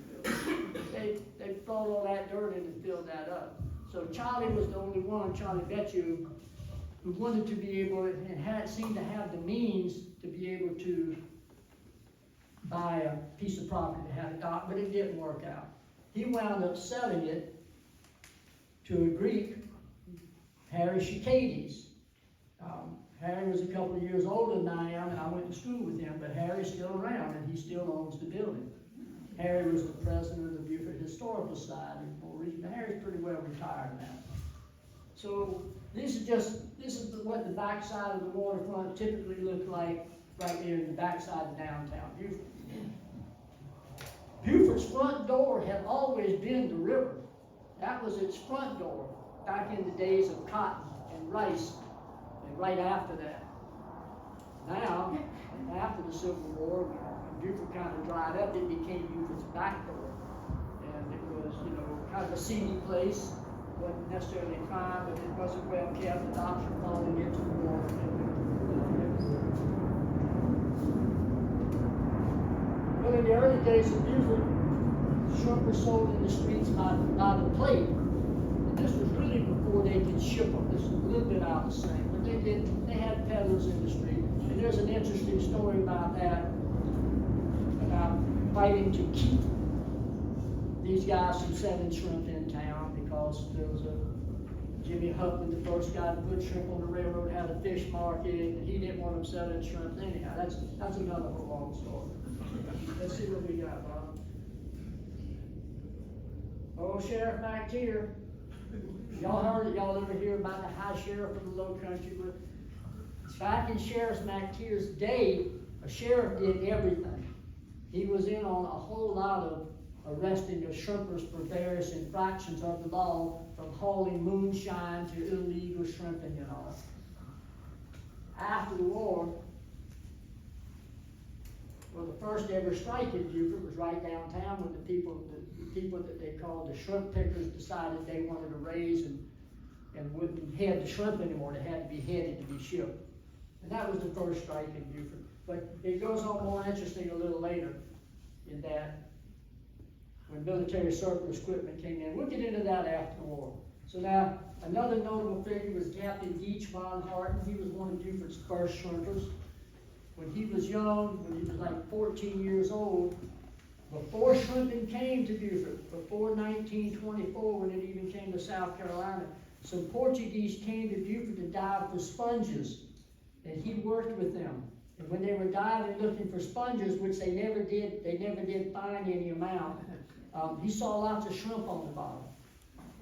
buildings. They brought all that dirt in and filled that up. So Charlie was the only one, Charlie Vecchio, who wanted to be able, and seemed to have the means to be able to buy a piece of property that had a dock, but it didn't work out. He wound up selling it to a Greek, Harry Shikades. Harry was a couple of years older than I am, and I went to school with him, but Harry's still around, and he still owns the building. Harry was the president of the Beaufort Historical Society for a reason. Harry's pretty well retired now. So this is what the backside of the waterfront typically looked like right there in the backside of downtown Beaufort. Beaufort's front door had always been the river. That was its front door back in the days of cotton and rice, and right after that. Now, after the Civil War, when Beaufort kind of dried up, it became Beaufort's back door. And it was, kind of a seedy place. Wasn't necessarily crime, but it wasn't well kept. The docks were falling into the water. Well, in the early days of Beaufort, shrimp were sold in the streets by the plate. And this was really before they could ship them. This is a little bit out of sync, but they had peddlers in the street. And there's an interesting story about that, about fighting to keep these guys from selling shrimp in town, because there was Jimmy Huffman, the first guy to put shrimp on the railroad, had a fish market, and he didn't want them selling shrimp anyhow. That's another whole long story. Let's see what we got, Bob. Oh, Sheriff McTeer. Y'all ever hear about the high sheriff of the Lowcountry? But back in Sheriff McTeer's day, a sheriff did everything. He was in on a whole lot of arresting the shrimpers for various infractions of the law, from hauling moonshine to illegal shrimping and all. After the war, well, the first ever strike in Beaufort was right downtown, when the people that they called the shrimp pickers decided they wanted to raise and wouldn't head the shrimp anymore. They had to be headed to be shipped. And that was the first strike in Beaufort. But it goes on more interesting a little later, in that when military surplus equipment came in. We'll get into that after the war. So now, another notable figure was Captain Geach von Harten. He was one of Beaufort's first shrimpers. When he was young, when he was like 14 years old, before shrimping came to Beaufort, before 1924, when it even came to South Carolina, some Portuguese came to Beaufort to dive for sponges, and he worked with them. And when they were diving looking for sponges, which they never did find any amount, he saw lots of shrimp on the bottom.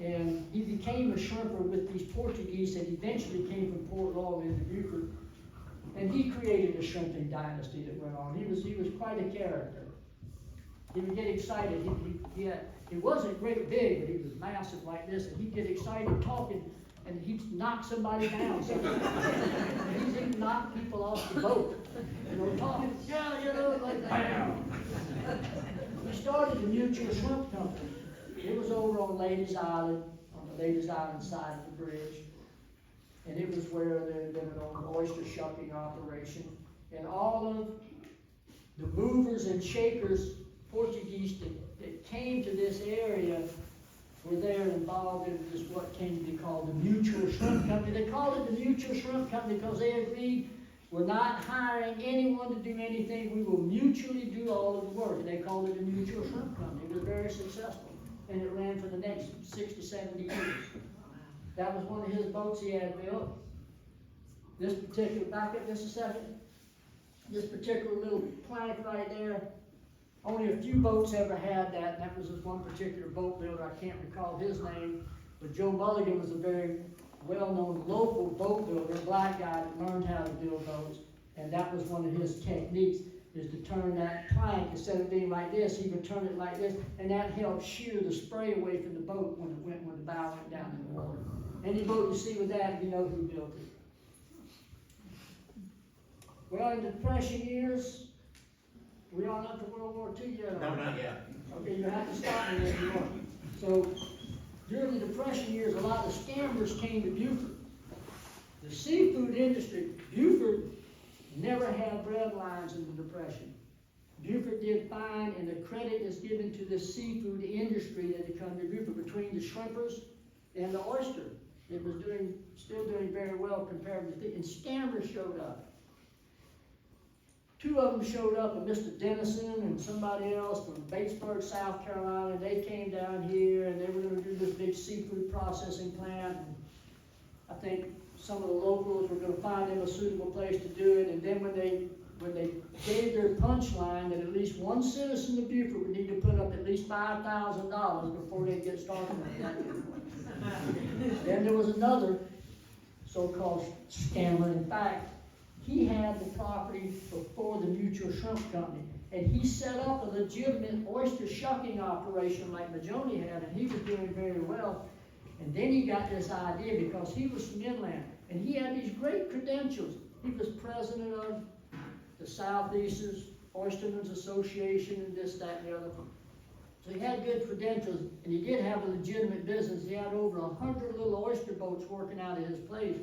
And he became a shrimper with these Portuguese that eventually came from Port Royal into Beaufort. And he created a shrimping dynasty that went on. He was quite a character. He would get excited. He wasn't great big, but he was massive like this, and he'd get excited talking, and he'd knock somebody down. He'd even knock people off the boat. Talking, like that. He started the Mutual Shrimp Company. It was over on Ladies Island, on the Ladies Island side of the bridge. And it was where there had been an oyster shucking operation. And all of the movers and shakers, Portuguese, that came to this area were there involved in this, what came to be called the Mutual Shrimp Company. They called it the Mutual Shrimp Company because they agreed, we're not hiring anyone to do anything. We will mutually do all of the work. And they called it the Mutual Shrimp Company. It was very successful. And it ran for the next 60, 70 years. That was one of his boats he had built. This particular, back up just a second, this particular little plank right there, only a few boats ever had that, and that was this one particular boat builder, I can't recall his name, but Joe Mulligan was a very well-known local boat builder, a black guy that learned how to build boats, and that was one of his techniques, is to turn that plank, instead of being like this, he would turn it like this, and that helped shear the spray away from the boat when the bow went down in the water. Any boat you see with that, you know who built it. Well, in the Depression years, we are not to World War II yet. No, not yet. Okay, you have to stop me if you want. So, during the Depression years, a lot of scammers came to Buford. The seafood industry, Buford never had bread lines in the Depression. Buford did fine, and the credit is given to the seafood industry that had come to Buford between the shrimpers and the oyster. It was still doing very well compared to and scammers showed up. Two of them showed up, Mr. Dennison and somebody else from Batesburg, South Carolina. They came down here and they were going to do this big seafood processing plant. And I think some of the locals were going to find them a suitable place to do it. And then when they gave their punchline that at least one citizen of Buford would need to put up at least $5,000 before they get started on that. Then there was another so-called scammer. In fact, he had the property before the Mutual Shrimp Company, and he set up a legitimate oyster shucking operation like Majoni had, and he was doing very well. And then he got this idea because he was from inland, and he had these great credentials. He was president of the Southeasters Oystermen's Association and this, that, and the other. So he had good credentials, and he did have a legitimate business. He had over 100 little oyster boats working out of his place.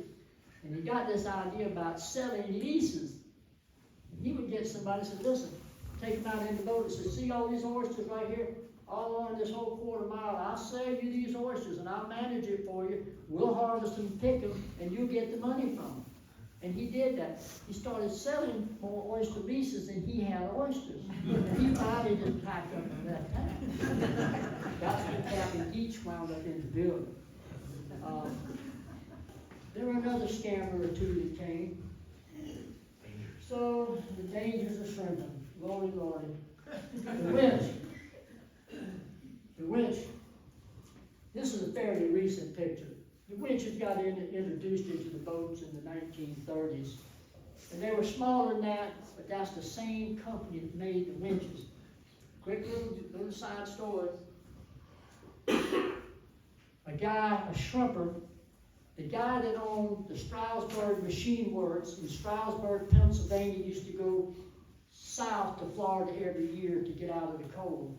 And he got this idea about selling leases. And he would get somebody and say, listen, take them out in the boat and say, see all these oysters right here? All along this whole quarter mile, I'll sell you these oysters and I'll manage it for you. We'll harvest them, pick them, and you'll get the money from them. And he did that. He started selling more oyster leases than he had oysters. And he finally just packed up at that time. That's when Captain Deach wound up in the building. There were another scammer or two that came. So, the dangers of shrimping. Lordy, Lordy. The winch. The winch. This is a fairly recent picture. The winches got introduced into the boats in the 1930s. And they were smaller than that, but that's the same company that made the winches. Quick little side story. A shrimper, the guy that owned the Stroudsburg Machine Works in Stroudsburg, Pennsylvania, used to go south to Florida every year to get out of the cold.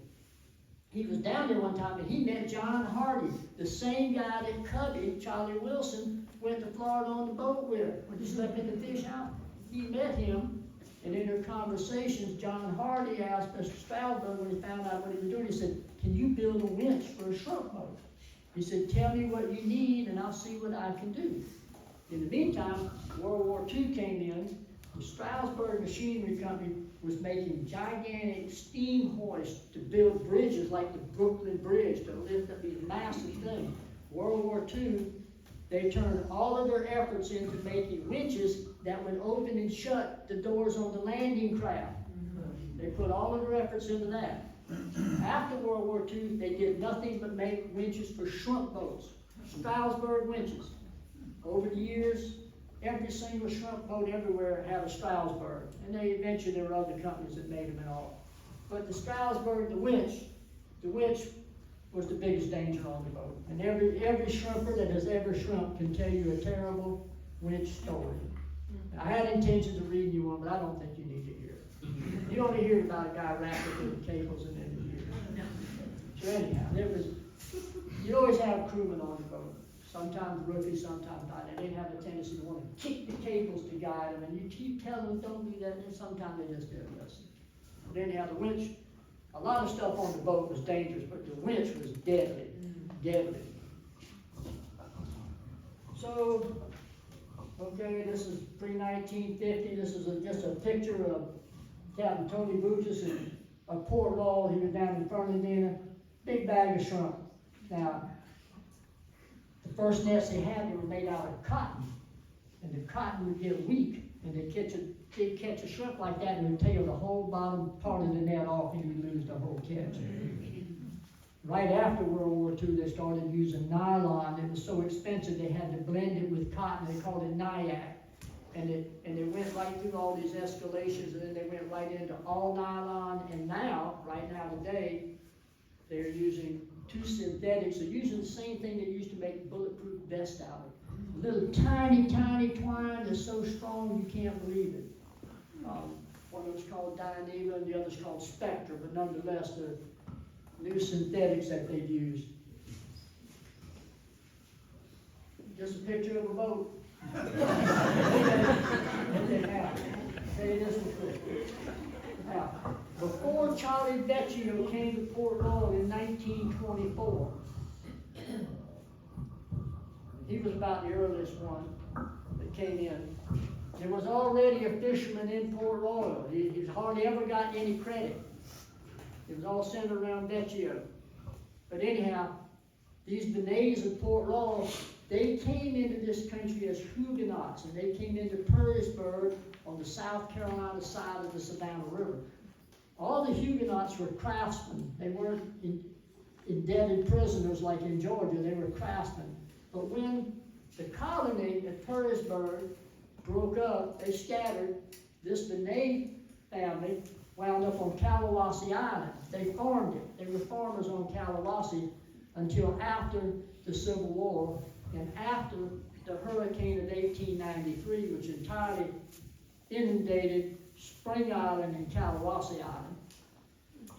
He was down there one time and he met John Hardy, the same guy that Cubby, Charlie Wilson, went to Florida on the boat with when he slept in the fish house. He met him, and in their conversations, John Hardy asked Mr. Stroudsburg when he found out what he was doing, he said, can you build a winch for a shrimp boat? He said, tell me what you need and I'll see what I can do. In the meantime, World War II came in. The Stroudsburg Machinery Company was making gigantic steam hoists to build bridges like the Brooklyn Bridge to lift up these massive things. World War II, they turned all of their efforts into making winches that would open and shut the doors on the landing craft. They put all of their efforts into that. After World War II, they did nothing but make winches for shrimp boats, Stroudsburg winches. Over the years, every single shrimp boat everywhere had a Stroudsburg, and eventually there were other companies that made them and all. But the Stroudsburg, the winch was the biggest danger on the boat. And every shrimper that has ever shrimped can tell you a terrible winch story. I had intentions of reading you one, but I don't think you need to hear it. You only hear about a guy wrapped up in cables and then you hear it. So anyhow, you always have crewmen on the boat. Sometimes rookies, sometimes not. And they have a tendency to want to kick the cables to guide them, and you keep telling them don't do that, and sometimes they just didn't listen. But anyhow, the winch, a lot of stuff on the boat was dangerous, but the winch was deadly, deadly. So, okay, this is pre-1950. This is just a picture of Captain Tony Bouchis in a port roll. He was down in Fernandina, big bag of shrimp. Now, the first nets they had, they were made out of cotton. and the cotton would get weak, and they'd catch a shrimp like that, and it would tear the whole bottom part of the net off, and you'd lose the whole catch. Right after World War II, they started using nylon. It was so expensive, they had to blend it with cotton. They called it nyack. And it went right through all these escalations, and then they went right into all nylon. And now, right now today, they're using two synthetics. They're using the same thing they used to make bulletproof vests out of. Little tiny, tiny twine that's so strong you can't believe it. One of them's called Dyneema, and the other's called Spectra, but nonetheless, the new synthetics that they've used. Just a picture of a boat. Say this one quick. Now, before Charlie Vecchio came to Port Royal in 1924, he was about the earliest one that came in. There was already a fisherman in Port Royal. He's hardly ever gotten any credit. It was all centered around Vecchio. But anyhow, these Benets of Port Royal, they came into this country as Huguenots, and they came into Petersburg on the South Carolina side of the Savannah River. All the Huguenots were craftsmen. They weren't indebted prisoners like in Georgia. They were craftsmen. But when the colony at Petersburg broke up, they scattered. This Benet family wound up on Kalawasi Island. They farmed it. They were farmers on Kalawasi until after the Civil War and after the hurricane of 1893, which entirely inundated Spring Island and Kalawasi Island.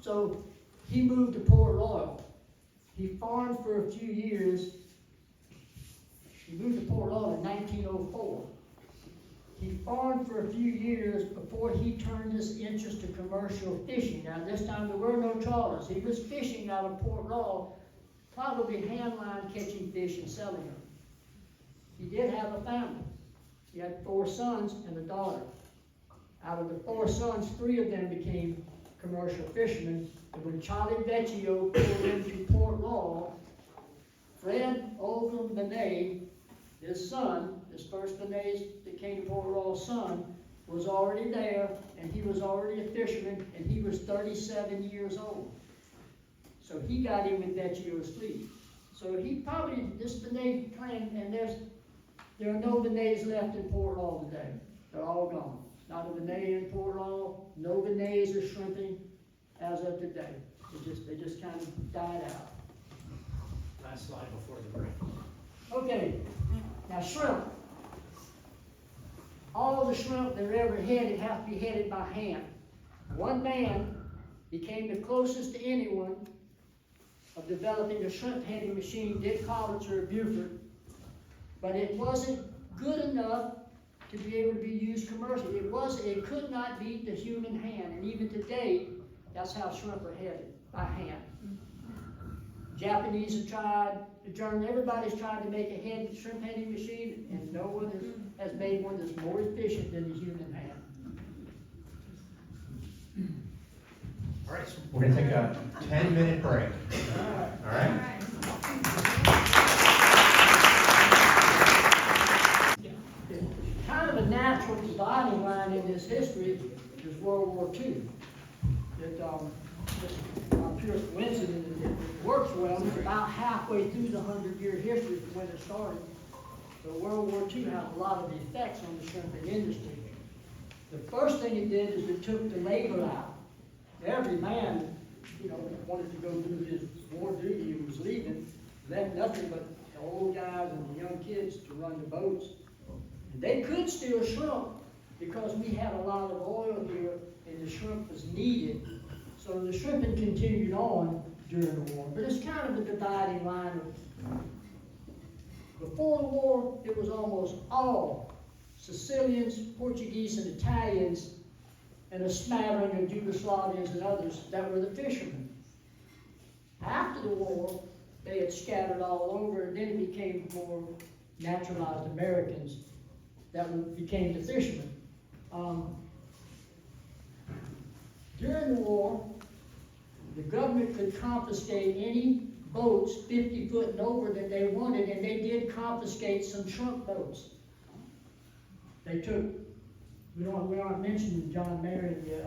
So he moved to Port Royal. He farmed for a few years. He moved to Port Royal in 1904. He farmed for a few years before he turned his interest to commercial fishing. Now, this time there were no trawlers. He was fishing out of Port Royal, probably handline catching fish and selling them. He did have a family. He had 4 sons and a daughter. Out of the 4 sons, 3 of them became commercial fishermen. And when Charlie Vecchio pulled into Port Royal, Fred Oldham Benet, his son, his first Benet that came to Port Royal's son, was already there, and he was already a fisherman, and he was 37 years old. So he got in with Vecchio's fleet. So he probably, this Benet clan, and there are no Benets left in Port Royal today. They're all gone. Not a Benet in Port Royal. No Benets are shrimping as of today. They just kind of died out. Last slide before the break. Okay, now shrimp. All the shrimp that are ever headed have to be headed by hand. One man became the closest to anyone of developing a shrimp heading machine, Dick Hollitzer of Beaufort, but it wasn't good enough to be able to be used commercially. It could not beat the human hand, and even today, that's how shrimp are headed, by hand. Japanese have tried, the German, everybody's tried to make a shrimp heading machine, and no one has made one that's more efficient than the human hand. All right, so we're going to take a 10-minute break. All right? Kind of a natural dividing line in this history is World War II. Just pure coincidence, it works well. It's about halfway through the 100-year history from when it started. So World War II has a lot of effects on the shrimping industry. The first thing it did is it took the labor out. Every man, wanted to go do his war duty and was leaving, left nothing but the old guys and the young kids to run the boats. And they could still shrimp because we had a lot of oil here and the shrimp was needed. So the shrimping continued on during the war, but it's kind of a dividing line. Before the war, it was almost all Sicilians, Portuguese, and Italians, and a smattering of Yugoslavians and others that were the fishermen. After the war, they had scattered all over, and then it became more naturalized Americans that became the fishermen. During the war, the government could confiscate any boats 50 foot and over that they wanted, and they did confiscate some shrimp boats. they took, we aren't mentioning John Marion yet.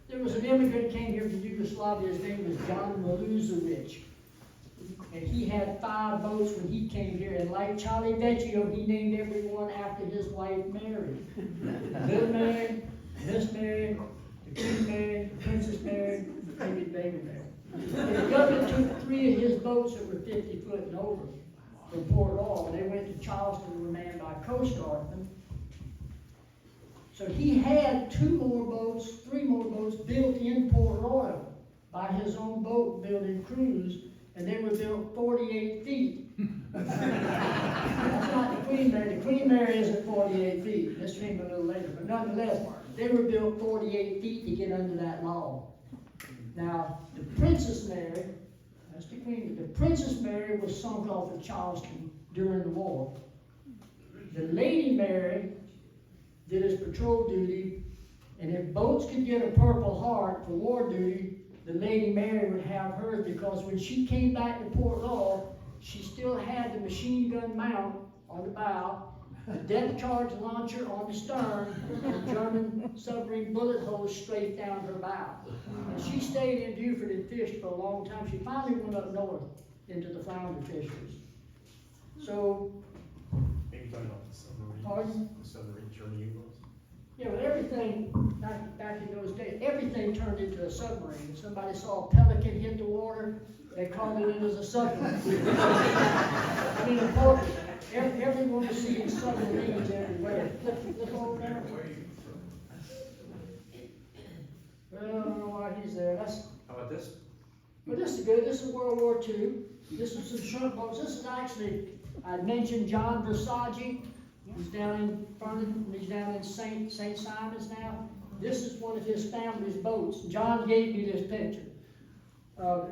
There was an immigrant came here from Yugoslavia, his name was John Milosevic. And he had 5 boats when he came here, and like Charlie Vecchio, he named every one after his wife Mary. Little Mary, Miss Mary, the Queen Mary, the Princess Mary, the Baby Mary. The government took 3 of his boats that were 50 foot and over from Port Royal, and they went to Charleston and were manned by Coast Guardmen. So he had 2 more boats, 3 more boats built in Port Royal by his own boat building crews, and they were built 48 feet. That's not the Queen Mary. The Queen Mary isn't 48 feet. This came a little later, but nonetheless, they were built 48 feet to get under that law. Now, the Princess Mary, that's the Queen, the Princess Mary was sunk off of Charleston during the war. The Lady Mary did his patrol duty, and if boats could get a Purple Heart for war duty, the Lady Mary would have hers, because when she came back to Port Royal, she still had the machine gun mount on the bow, the depth charge launcher on the stern, and German submarine bullet holes straight down her bow. And she stayed in Beaufort and fished for a long time. She finally went up north into the flounder fisheries. So, Maybe talking about the submarine. Pardon? The submarine journey U-boats. yeah, but everything, back in those days, everything turned into a submarine. If somebody saw a pelican hit the water, they called it as a submarine. I mean, important. Everyone was seeing submarines everywhere. Flip over there. Well, I don't know why he's there. How about this? Well, this is good. This is World War II. This is some shrimp boats. This is actually, I mentioned John Versace. He's down in Vernon, he's down in St. Simon's now. This is one of his family's boats. John gave me this picture.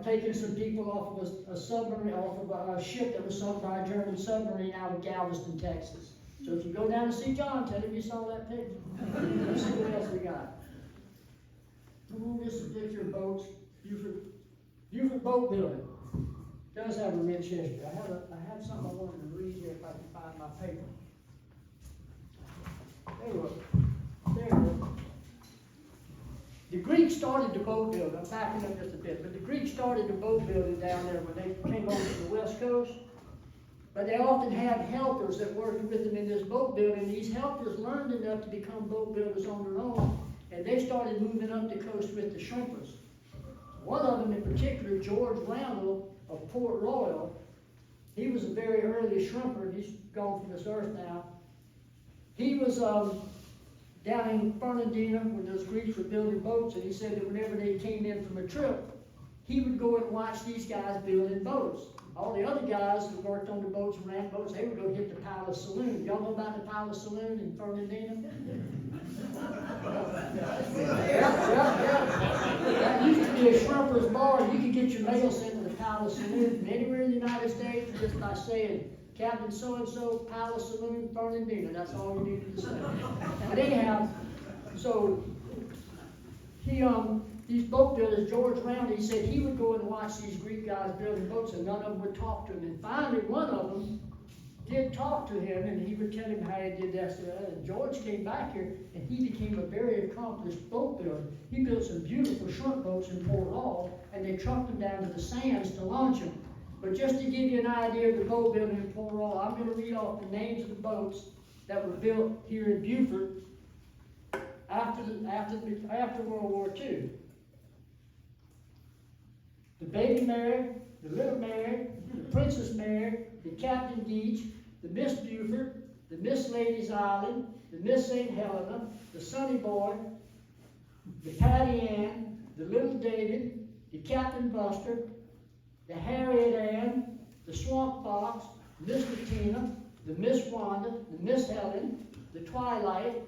Taking some people off of a submarine, off of a ship that was sunk by a German submarine out of Galveston, Texas. So if you go down to see John, tell him you saw that picture. Let's see what else we got. Ooh, this is a picture of boats. Beaufort boat building. Does have a rich history. I had something I wanted to read here if I can find my paper. There it is. The Greeks started the boat building. I'm backing up just a bit, but the Greeks started the boat building down there when they came over to the West Coast. But they often had helpers that worked with them in this boat building. These helpers learned enough to become boat builders on their own, and they started moving up the coast with the shrimpers. One of them in particular, George Randall of Port Royal, he was a very early shrimper. He's gone from this earth now. He was down in Fernandina when those Greeks were building boats, and he said that whenever they came in from a trip, he would go and watch these guys building boats. All the other guys who worked on the boats and ran boats, they would go hit the Palace Saloon. Y'all know about the Palace Saloon in Fernandina? Yeah. That used to be a shrimper's bar. You could get your mail sent to the Palace Saloon from anywhere in the United States just by saying, Captain so-and-so, Palace Saloon, Fernandina. That's all you needed to say. But anyhow, so these boat builders, George Round, he said he would go and watch these Greek guys building boats, and none of them would talk to him. And finally, one of them did talk to him, and he would tell him how he did that. And George came back here, and he became a very accomplished boat builder. He built some beautiful shrimp boats in Port Royal, and they trucked them down to the sands to launch them. But just to give you an idea of the boat building in Port Royal, I'm going to read off the names of the boats that were built here in Beaufort after World War II. The Baby Mary, the Little Mary, the Princess Mary, the Captain Geach, the Miss Beaufort, the Miss Ladies Island, the Miss St. Helena, the Sunny Boy, the Patty Ann, the Little David, the Captain Buster, the Harriet Ann, the Swamp Fox, Miss Bettina, the Miss Wanda, the Miss Helen, the Twilight,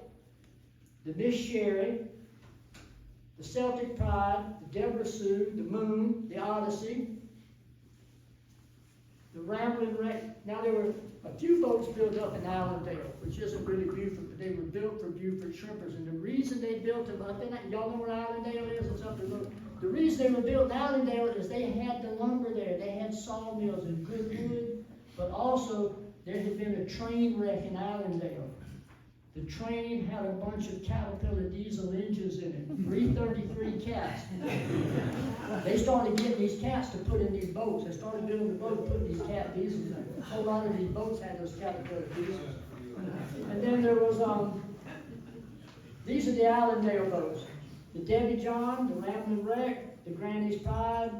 the Miss Sherry, the Celtic Pride, the Deborah Sue, the Moon, the Odyssey, the Rambling Wreck. Now there were a few boats built up in Allendale, which isn't really Beaufort, but they were built for Beaufort shrimpers. And the reason they built them up in that, y'all know where Allendale is? It's up the road. The reason they were built in Allendale is they had the lumber there. They had sawmills and good wood, but also there had been a train wreck in Allendale. The train had a bunch of Caterpillar diesel engines in it, 333 cats. They started getting these cats to put in these boats. They started building the boat, putting these cat diesels in. A whole lot of these boats had those Caterpillar diesels. And then there was, these are the Allendale boats. The Debbie John, the Ramblin' Wreck, the Granny's Pride,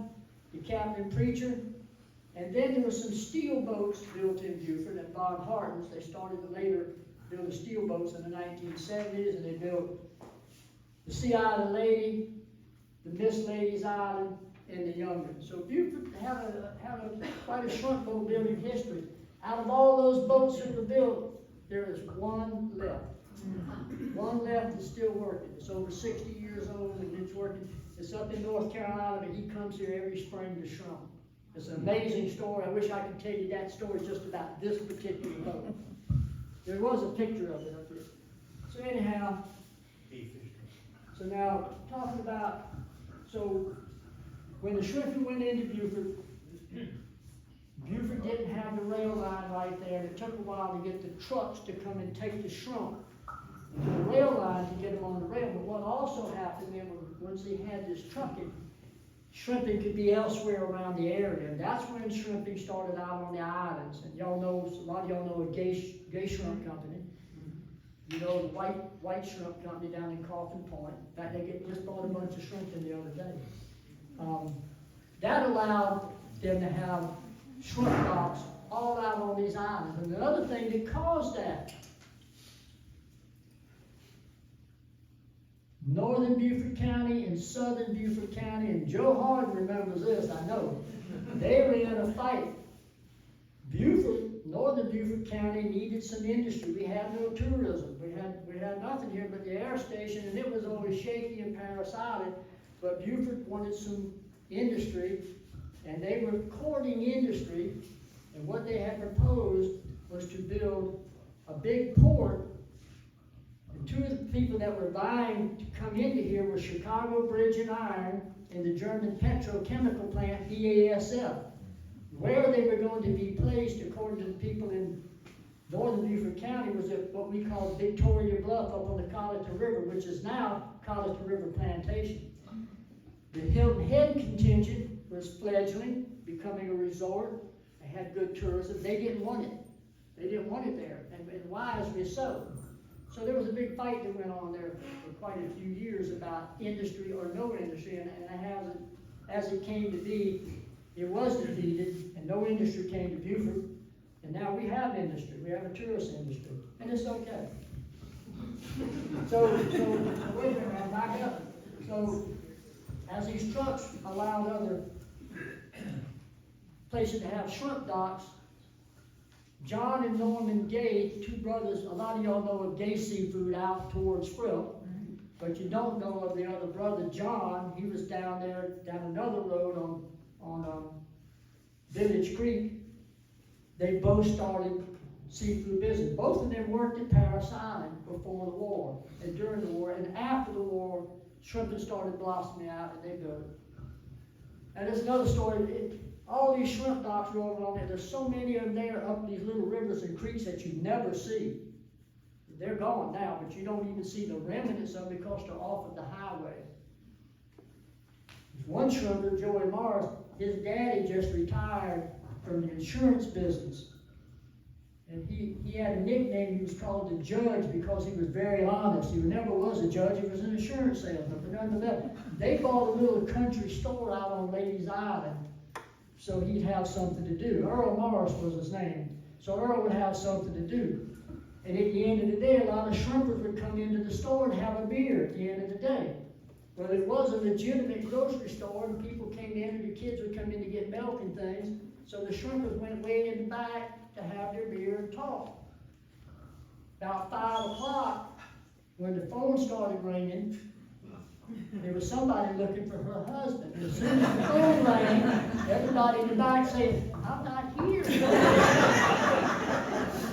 the Captain Preacher. And then there were some steel boats built in Beaufort at Bob Harton's. They started to later build the steel boats in the 1970s, and they built the Sea Island Lady, the Miss Ladies Island, and the Youngman. So Beaufort had quite a shrimp boat building history. Out of all those boats that were built, there is one left. One left is still working. It's over 60 years old and it's working. It's up in North Carolina, but he comes here every spring to shrimp. It's an amazing story. I wish I could tell you that story just about this particular boat. There was a picture of it up there. So anyhow, so now talking about, so when the shrimping went into Beaufort, Beaufort didn't have the rail line right there, and it took a while to get the trucks to come and take the shrimp to the rail line to get them on the rail. But what also happened then, once they had this trucking, shrimping could be elsewhere around the area. And that's when shrimping started out on the islands. And y'all know, a lot of y'all know a gay shrimp company. You know, the white shrimp company down in Coffin Point. In fact, they just bought a bunch of shrimp in the other day. That allowed them to have shrimp docks all out on these islands. And the other thing that caused that, Northern Beaufort County and Southern Beaufort County, and Joe Harden remembers this, I know. They were in a fight. Northern Beaufort County needed some industry. We had no tourism. We had nothing here but the air station, and it was always shaky and parasitic. But Beaufort wanted some industry, and they were courting industry. And what they had proposed was to build a big port. And two of the people that were vying to come into here were Chicago Bridge and Iron and the German petrochemical plant BASF. Where they were going to be placed, according to the people in Northern Beaufort County, was at what we call Victoria Bluff up on the Colleton River, which is now Colleton River Plantation. The Hilton Head contingent was fledgling, becoming a resort. They had good tourism. They didn't want it. They didn't want it there, and wisely so. So there was a big fight that went on there for quite a few years about industry or no industry, and as it came to be, it was defeated, and no industry came to Beaufort, and now we have industry. We have a tourist industry, and it's okay. So wait a minute, I'll back up. So as these trucks allowed other places to have shrimp docks, John and Norman Gay, two brothers, a lot of y'all know of Gay Seafood out towards Frill, but you don't know of the other brother, John. He was down there, down another road on Village Creek. They both started seafood business. Both of them worked at Paris Island before the war, and during the war, and after the war, shrimping started blossoming out, and they built it. And there's another story. All these shrimp docks are over on there. There's so many of them there up these little rivers and creeks that you never see. They're gone now, but you don't even see the remnants of them because they're off of the highway. There's one shrimper, Joey Mars, his daddy just retired from the insurance business. And he had a nickname. He was called the Judge because he was very honest. He never was a judge. He was an insurance salesman. But nonetheless, they bought a little country store out on Ladies Island so he'd have something to do. Earl Morris was his name. So Earl would have something to do. And at the end of the day, a lot of shrimpers would come into the store and have a beer at the end of the day. Well, it was a legitimate grocery store, and people came in, and the kids would come in to get milk and things. So the shrimpers went way in the back to have their beer and talk. About 5 o'clock, when the phone started ringing, there was somebody looking for her husband. And as soon as the phone rang, everybody in the back said, "I'm not here."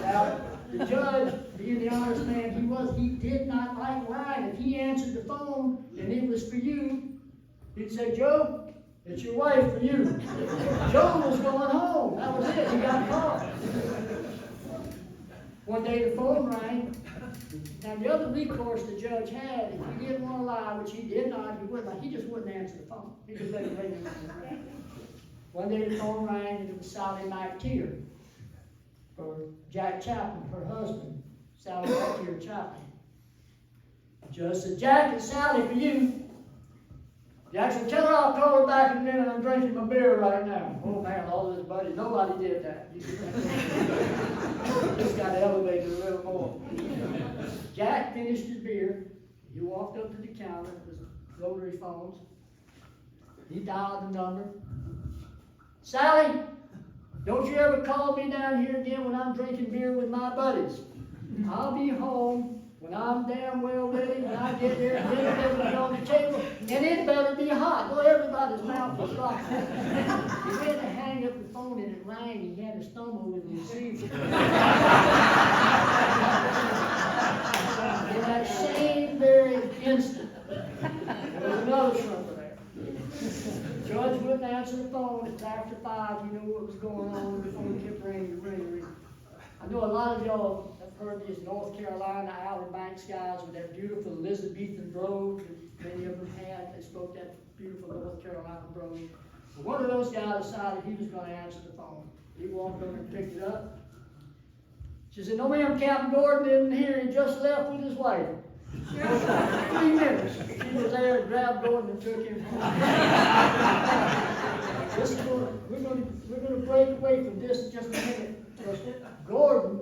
Now, the judge, being the honest man he did not like lying. If he answered the phone and it was for you, he'd say, "Joe, it's your wife for you." Joe was going home. That was it. He got caught. One day the phone rang, Now, the other recourse the judge had, if he didn't want to lie, which he did not, he just wouldn't answer the phone. He just let it ring. One day the phone rang, and it was Sally McTeer for Jack Chapman, her husband, Sally McTeer Chapman. The judge said, "Jack, it's Sally for you." Jack said, "Tell her I'll call her back in a minute. I'm drinking my beer right now." Oh man, all of his buddies, nobody did that. Just got elevated a little more. Jack finished his beer. He walked up to the counter. It was rotary phones. He dialed the number. "Sally, don't you ever call me down here again when I'm drinking beer with my buddies. I'll be home when I'm damn well ready, when I get there, dinner better be on the table, and it better be hot." Well, everybody's mouth was locked. He had to hang up the phone and it rang. He had to stumble with the receiver. In that same very instant, there was another shrimper there. The judge wouldn't answer the phone. It's after 5. You know what was going on. The phone kept ringing. I know a lot of y'all have heard these North Carolina Outer Banks guys with that beautiful Elizabethan brogue that many of them had. They spoke that beautiful North Carolina brogue. But one of those guys decided he was going to answer the phone. He walked over and picked it up. She said, "No, ma'am, Captain Gordon isn't here. He just left with his wife." 3 minutes. She was there and grabbed Gordon and took him home. We're going to break away from this in just a minute. Gordon,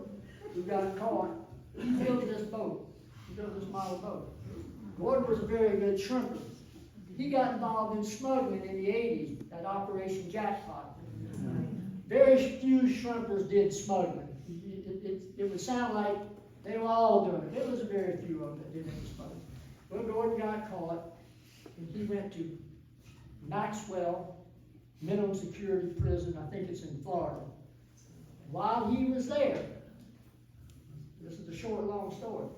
who got caught, he built this boat. He built this model boat. Gordon was a very good shrimper. He got involved in smuggling in the 80s, that Operation Jackpot. Very few shrimpers did smuggling. It would sound like they were all doing it. There was very few of them that did any smuggling. Well, Gordon got caught, and he went to Maxwell Minimum Security Prison. I think it's in Florida. While he was there, this is a short, long story.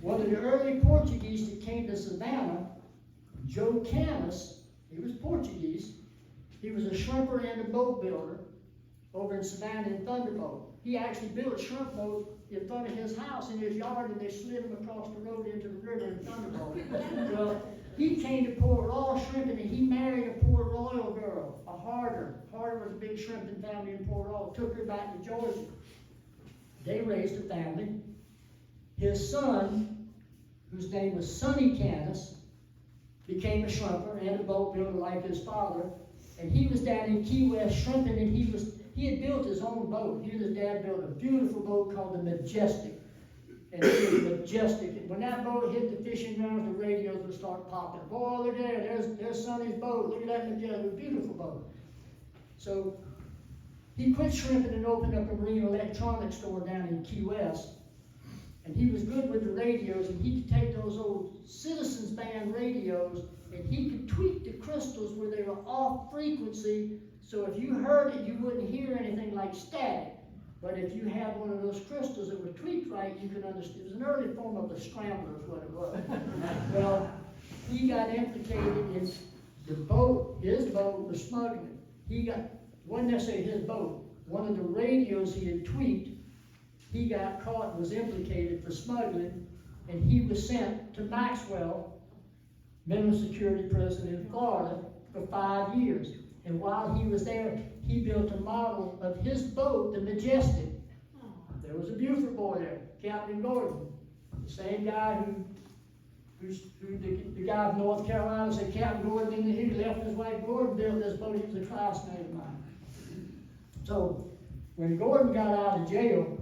One of the early Portuguese that came to Savannah, Joe Canis, he was Portuguese. He was a shrimper and a boat builder over in Savannah in Thunderbolt. He actually built a shrimp boat in front of his house in his yard, and they slid him across the road into the river in Thunderbolt. Well, he came to Port Royal shrimping, and he married a Port Royal girl, a Harder. Harder was a big shrimping family in Port Royal. Took her back to Georgia. They raised a family. His son, whose name was Sonny Canis, became a shrimper and a boat builder like his father. And he was down in Key West shrimping, and he had built his own boat. He and his dad built a beautiful boat called the Majestic. And it was majestic. And when that boat hit the fishing grounds, the radios would start popping. "Boy, look there, there's Sonny's boat. Look at that Majestic, beautiful boat." So he quit shrimping and opened up a marine electronics store down in Key West. And he was good with the radios, and he could take those old Citizens Band radios, and he could tweak the crystals where they were off frequency, so if you heard it, you wouldn't hear anything like static. But if you had one of those crystals that were tweaked right, you could understand. It was an early form of the scrambler is what it was. Well, he got implicated in the boat, his boat was smuggling. Wasn't necessarily his boat, one of the radios he had tweaked, he got caught and was implicated for smuggling, and he was sent to Maxwell Minimum Security Prison in Florida for 5 years. And while he was there, he built a model of his boat, the Majestic. There was a Buford boy there, Captain Gordon, the same guy the guy of North Carolina said, "Captain Gordon, and he left his wife Gordon built this boat. He was a classmate of mine." So when Gordon got out of jail,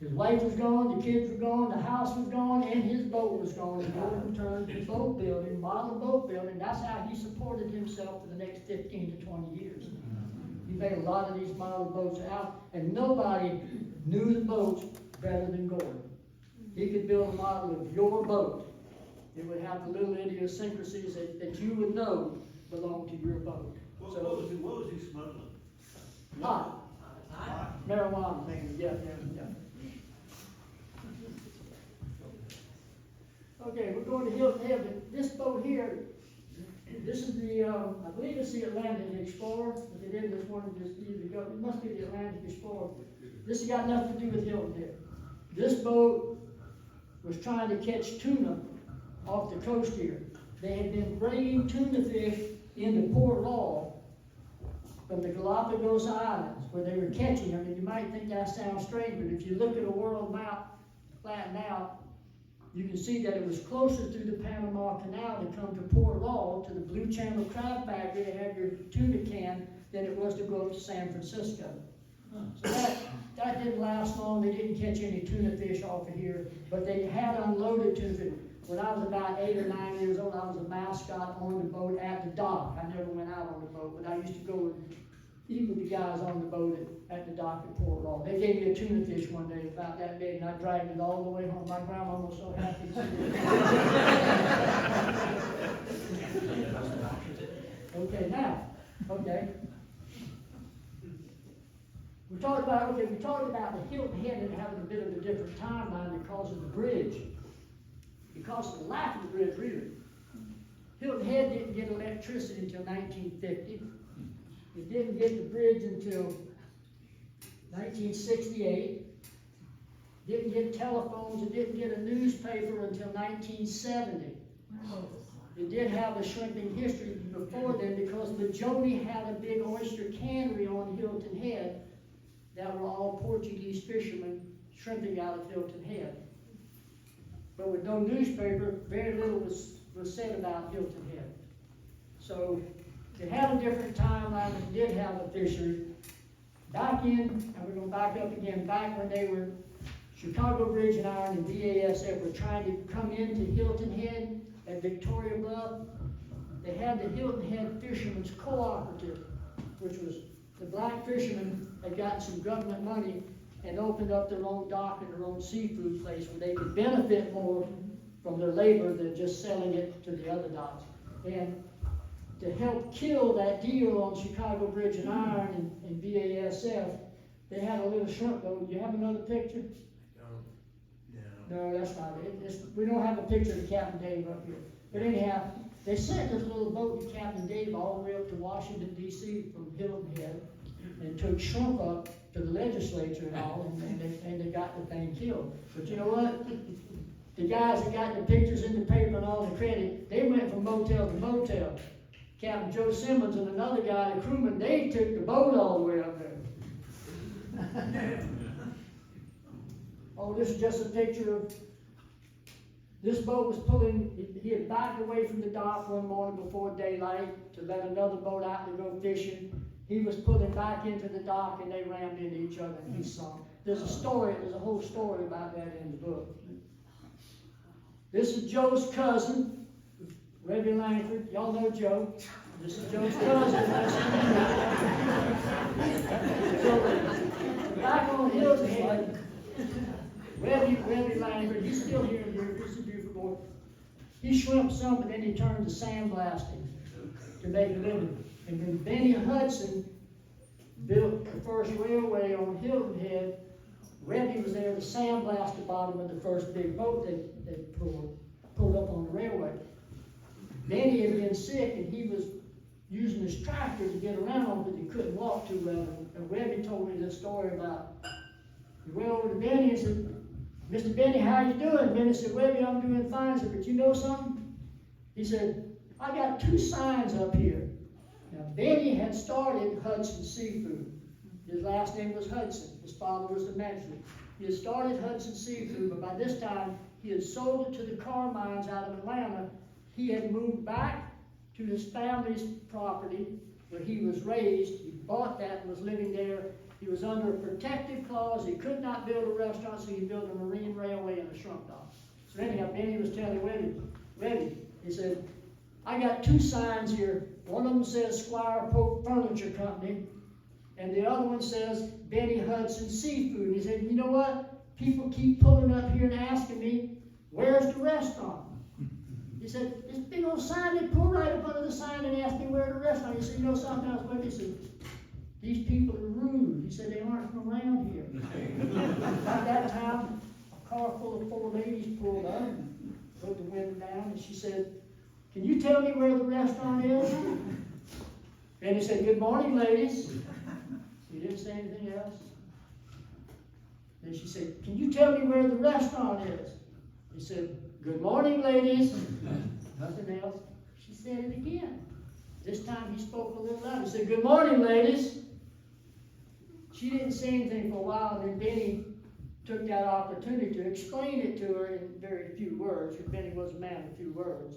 his wife was gone, the kids were gone, the house was gone, and his boat was gone. And Gordon turned to boat building, model boat building. That's how he supported himself for the next 15 to 20 years. He made a lot of these model boats out, and nobody knew the boats better than Gordon. He could build a model of your boat. It would have the little idiosyncrasies that you would know belong to your boat. What was he smuggling? Pot. Marijuana things, yeah. Okay, we're going to Hilton Head. This boat here, this is the, I believe it's the Atlantic Explorer. If it isn't, this one just either go. It must be the Atlantic Explorer. This has got nothing to do with Hilton Head. This boat was trying to catch tuna off the coast here. They had been bringing tuna fish into Port Royal from the Galapagos Islands, where they were catching them. And you might think that sounds strange, but if you look at a world map flattened out, you can see that it was closer through the Panama Canal to come to Port Royal, to the Blue Channel Crab Factory to have your tuna can, than it was to go up to San Francisco. So that didn't last long. They didn't catch any tuna fish off of here, but they had unloaded tuna fish. When I was about 8 or 9 years old, I was a mascot on the boat at the dock. I never went out on the boat, but I used to go and eat with the guys on the boat at the dock at Port Royal. They gave me a tuna fish one day about that big, and I dragged it all the way home. My grandma was so happy to see it. Okay, now, okay. We talked about the Hilton Head and having a bit of a different timeline because of the bridge. Because of the lack of the bridge, really. Hilton Head didn't get electricity until 1950. It didn't get the bridge until 1968. Didn't get telephones. It didn't get a newspaper until 1970. It did have a shrimping history before then because Majoni had a big oyster cannery on Hilton Head that were all Portuguese fishermen shrimping out of Hilton Head. But with no newspaper, very little was said about Hilton Head. So it had a different timeline. It did have a fishery. Back in, and we're going to back up again, back when they were, Chicago Bridge and Iron and BASF were trying to come into Hilton Head at Victoria Bluff. They had the Hilton Head Fishermen's Cooperative, which was the black fishermen had gotten some government money and opened up their own dock and their own seafood place where they could benefit more from their labor than just selling it to the other docks. And to help kill that deal on Chicago Bridge and Iron and BASF, they had a little shrimp boat. Do you have another picture? No, that's not it. We don't have a picture of Captain Dave up here. But anyhow, they sent this little boat to Captain Dave all the way up to Washington, D.C. from Hilton Head and took shrimp up to the legislature and all, and they got the thing killed. But you know what? The guys that got the pictures in the paper and all the credit, they went from motel to motel. Captain Joe Simmons and another guy, the crewman, they took the boat all the way up there. Oh, this is just a picture of, this boat was pulling, he had backed away from the dock one morning before daylight to let another boat out to go fishing. He was pulling back into the dock and they rammed into each other and he sunk. There's a whole story about that in the book. This is Joe's cousin, Reggie Langford. Y'all know Joe. This is Joe's cousin. So, back on Hilton Head, Reggie Langford, he's still here in here. This is a beautiful boy. He shrimped some, and then he turned to sandblasting to make a living. And when Benny Hudson built the first railway on Hilton Head, Reggie was there to sandblast the bottom of the first big boat they pulled up on the railway. Benny had been sick, and he was using his tractor to get around because he couldn't walk too well. And Reggie told me this story about, he went over to Benny and said, "Mr. Benny, how you doing?" Benny said, "Reggie, I'm doing fine." He said, "But you know something?" He said, "I got 2 signs up here." Now, Benny had started Hudson Seafood. His last name was Hudson. His father was the manager. He had started Hudson Seafood, but by this time, he had sold it to the Carmines out of Atlanta. He had moved back to his family's property where he was raised. He bought that and was living there. He was under a protective clause. He could not build a restaurant, so he built a marine railway and a shrimp dock. So anyhow, Benny was telling Reggie, he said, "I got 2 signs here. One of them says Squire Pope Furniture Company, and the other one says Benny Hudson Seafood." And he said, "You know what? People keep pulling up here and asking me, where's the restaurant?" He said, "This big old sign, they pull right up under the sign and ask me where the restaurant." He said, "You know something else?" He said, "These people are rude." He said, "They aren't from around here." At that time, a car full of 4 ladies pulled up and put the window down, and she said, "Can you tell me where the restaurant is?" And he said, "Good morning, ladies." He didn't say anything else. Then she said, "Can you tell me where the restaurant is?" He said, "Good morning, ladies." Nothing else. She said it again. This time he spoke a little louder. He said, "Good morning, ladies." She didn't say anything for a while, and then Benny took that opportunity to explain it to her in very few words, because Benny was a man of few words.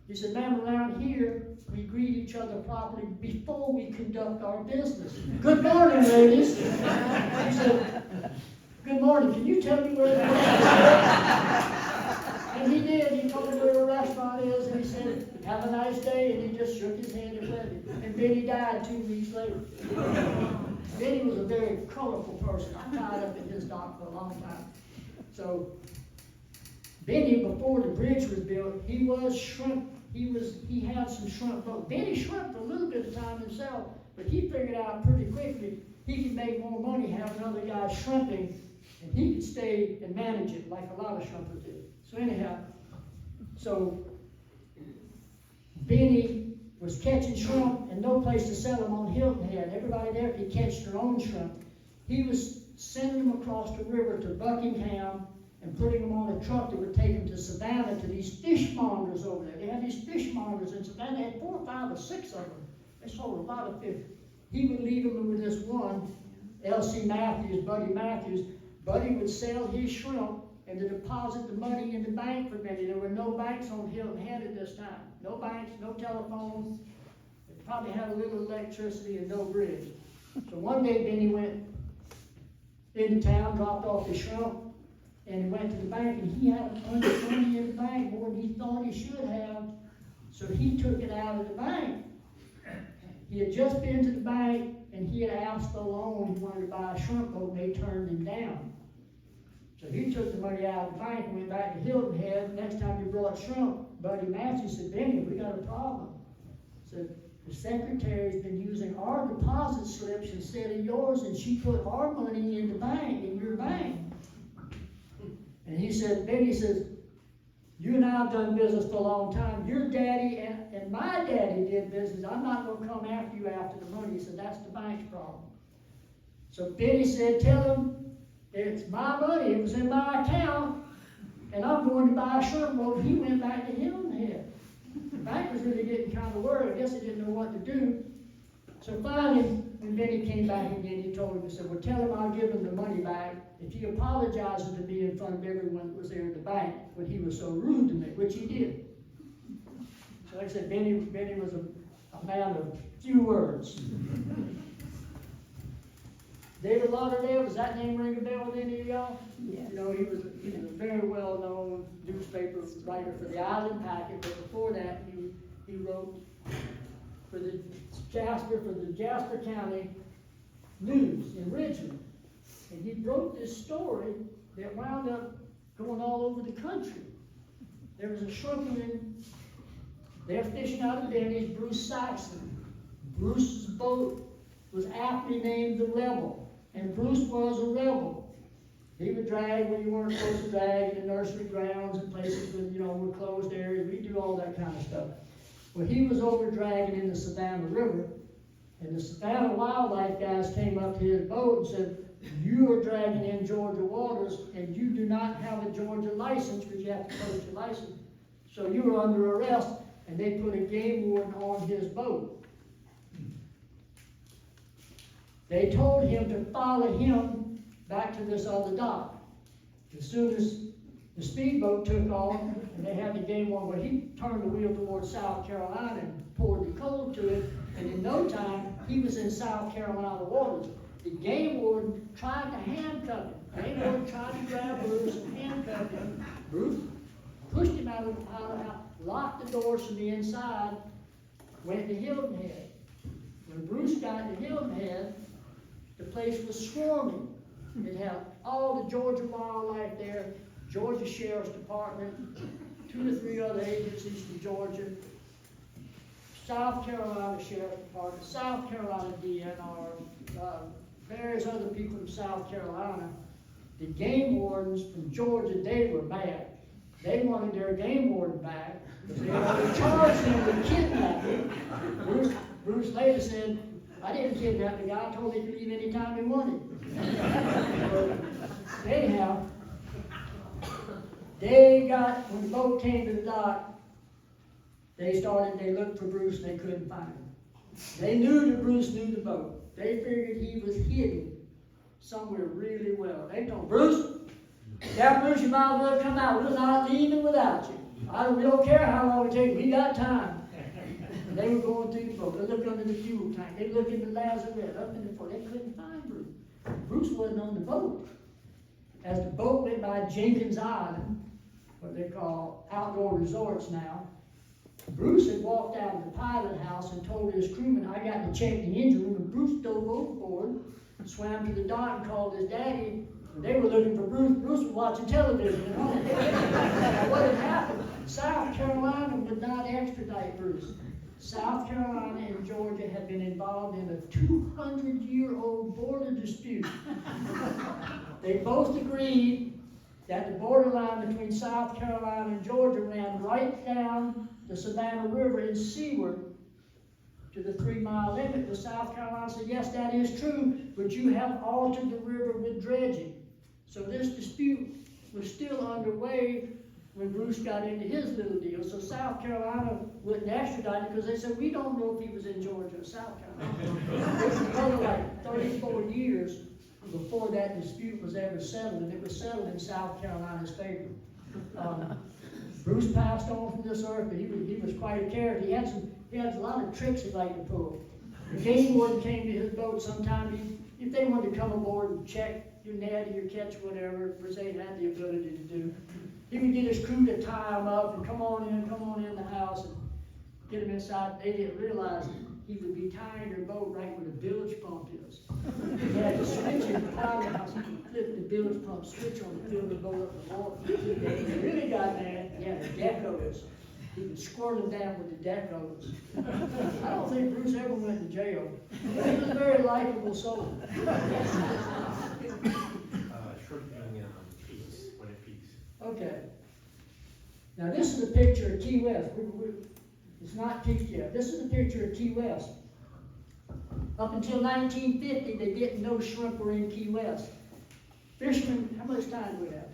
He said, "Ma'am, around here, we greet each other properly before we conduct our business. Good morning, ladies." He said, "Good morning, can you tell me where the restaurant is?" And he did. He told me where the restaurant is, and he said, "Have a nice day," and he just shook his hand and left him. And Benny died 2 weeks later. Benny was a very colorful person. I tied up in his dock for a long time. So, Benny, before the bridge was built, he was shrimp. He had some shrimp boats. Benny shrimped a little bit of time himself, but he figured out pretty quickly he could make more money having other guys shrimping, and he could stay and manage it like a lot of shrimpers do. So anyhow, Benny was catching shrimp and no place to sell them on Hilton Head. Everybody there could catch their own shrimp. He was sending them across the river to Buckingham and putting them on a truck that would take them to Savannah to these fishmongers over there. They had these fishmongers in Savannah. They had 4 or 5 or 6 of them. They sold a lot of fish. He would leave them with this one, L.C. Matthews, Buddy Matthews. Buddy would sell his shrimp and to deposit the money in the bank for Benny. There were no banks on Hilton Head at this time. No banks, no telephones. They probably had a little electricity and no bridge. So one day Benny went into town, dropped off his shrimp, and he went to the bank, and he had a bunch of money in the bank, more than he thought he should have. So he took it out of the bank. He had just been to the bank, and he had asked for a loan. He wanted to buy a shrimp boat, and they turned him down. So he took the money out of the bank and went back to Hilton Head. Next time he brought shrimp, Buddy Matthews said, "Benny, we got a problem." Said, "The secretary's been using our deposit slips instead of yours, and she put our money in the bank, in your bank." And he said, Benny says, "You and I have done business for a long time. Your daddy and my daddy did business. I'm not going to come after you after the money." He said, "That's the bank's problem." So Benny said, "Tell him it's my money. It was in my account, and I'm going to buy a shrimp boat." He went back to Hilton Head. The bank was really getting kind of worried. I guess they didn't know what to do. So finally, when Benny came back again, he told him, he said, "Well, tell him I'll give him the money back if he apologizes to me in front of everyone that was there at the bank when he was so rude to me," which he did. So like I said, Benny was a man of few words. David Lauderdale, does that name ring a bell with any of y'all? Yes. You know, he was a very well-known newspaper writer for the Island Packet, but before that, he wrote for the Jasper County News in Richmond. And he wrote this story that wound up going all over the country. There was a shrimpman, they're fishing out of Benny's, Bruce Saxon. Bruce's boat was aptly named the Rebel, and Bruce was a rebel. He would drag when you weren't supposed to drag in the nursery grounds and places with, were closed areas. We do all that kind of stuff. Well, he was over dragging in the Savannah River, and the Savannah wildlife guys came up to his boat and said, "You are dragging in Georgia waters, and you do not have a Georgia license, because you have to post your license. So you are under arrest," and they put a game warden on his boat. They told him to follow him back to this other dock. As soon as the speedboat took off, and they had the game warden, well, he turned the wheel towards South Carolina and poured the coal to it, and in no time, he was in South Carolina waters. The game warden tried to handcuff him. The game warden tried to grab Bruce and handcuff him. Bruce pushed him out of the house, locked the doors from the inside, went to Hilton Head. When Bruce got to Hilton Head, the place was swarming. It had all the Georgia wildlife there, Georgia Sheriff's Department, 2 to 3 other agencies from Georgia, South Carolina Sheriff's Department, South Carolina DNR, various other people from South Carolina. The game wardens from Georgia, they were mad. They wanted their game warden back because they already charged him with kidnapping. Bruce later said, "I didn't kidnap the guy. I told him he could leave any time he wanted." Anyhow, When the boat came to the dock, they looked for Bruce and they couldn't find him. They knew that Bruce knew the boat. They figured he was hidden somewhere really well. They told Bruce, yeah, Bruce, you might as well come out. We're not leaving without you. We don't care how long it takes. We got time. And they were going through the boat. They looked under the fuel tank. They looked in the lazarette, up in the fort. They couldn't find Bruce. Bruce wasn't on the boat. As the boat went by Jenkins Island, what they call outdoor resorts now, Bruce had walked out of the pilot house and told his crewman, I got to check the engine room, and Bruce dove overboard, swam to the dock and called his daddy. They were looking for Bruce. Bruce was watching television at home. What had happened? South Carolina would not extradite Bruce. South Carolina and Georgia had been involved in a 200-year-old border dispute. They both agreed that the borderline between South Carolina and Georgia ran right down the Savannah River and seaward to the 3-mile limit. The South Carolina said, yes, that is true, but you have altered the river with dredging. So this dispute was still underway when Bruce got into his little deal. So South Carolina wouldn't extradite him because they said, we don't know if he was in Georgia or South Carolina. It was another like 34 years before that dispute was ever settled, and it was settled in South Carolina's favor. Bruce passed on from this earth, but he was quite a character. He had a lot of tricks he liked to pull. The game warden came to his boat sometime. If they wanted to come aboard and check your net or your catch, whatever, which they had the ability to do, he would get his crew to tie him up and come on in the house and get him inside. They didn't realize he would be tying their boat right where the bilge pump is. He had to switch in the pilot house. He could flip the bilge pump switch on to fill the boat up with water. If he really got mad, he had a deck hose. He would squirt them down with the deck hose. I don't think Bruce ever went to jail, but he was a very likable soul. Shrinking peaks, when it peaks. Okay. Now this is a picture of Key West. It's not peaked yet. This is a picture of Key West. Up until 1950, they didn't know shrimp were in Key West. Fishermen, how much time do we have?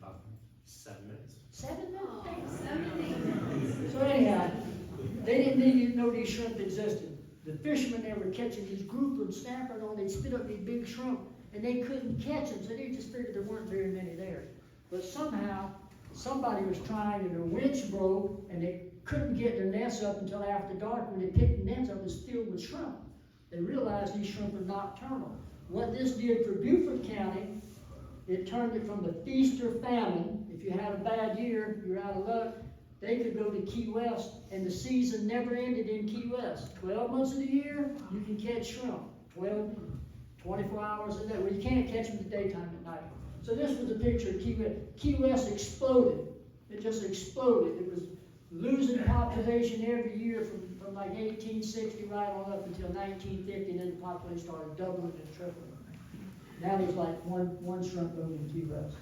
About 7 minutes. 7 minutes? So anyhow, they didn't even know these shrimp existed. The fishermen, they were catching these grouper and snapper and all, they'd spit up these big shrimp, and they couldn't catch them, so they just figured there weren't very many there. But somehow, somebody was trying, and their winch broke, and they couldn't get their nets up until after dark. When they picked the nets up, it was filled with shrimp. They realized these shrimp are nocturnal. What this did for Beaufort County, it turned it from the feast or famine. If you had a bad year, you're out of luck. They could go to Key West, and the season never ended in Key West. 12 months of the year, you can catch shrimp. 24 hours a day. Well, you can't catch them in the daytime at night. So this was a picture of Key West. Key West exploded. It just exploded. It was losing population every year from like 1860 right on up until 1950, and then the population started doubling and tripling. Now there's like one shrimp boat in Key West.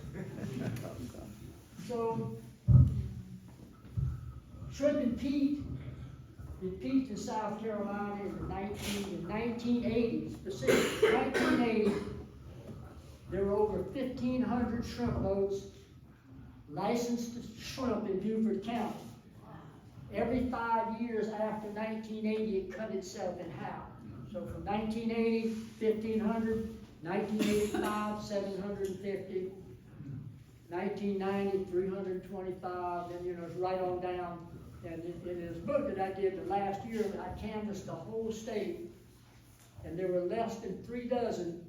So, shrimp peaked. It peaked in South Carolina in the 1980s, specifically 1980. There were over 1,500 shrimp boats licensed to shrimp in Beaufort County. Every 5 years after 1980, it cut itself in half. So from 1980, 1,500, 1985, 750, 1990, 325, then it's right on down. And in this book that I did the last year, I canvassed the whole state, and there were less than 3 dozen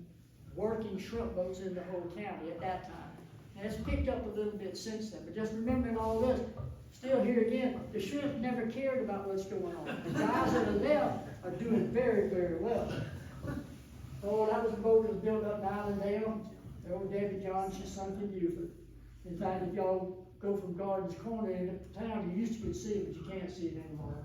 working shrimp boats in the whole county at that time. And it's picked up a little bit since then. But just remembering all this, still here again, the shrimp never cared about what's going on. The guys that are left are doing very, very well. Oh, that was a boat that was built up in Islandale. The old Debbie John, she sunk in Beaufort. In fact, if y'all go from Gardens Corner into town, you used to see it, but you can't see it anymore.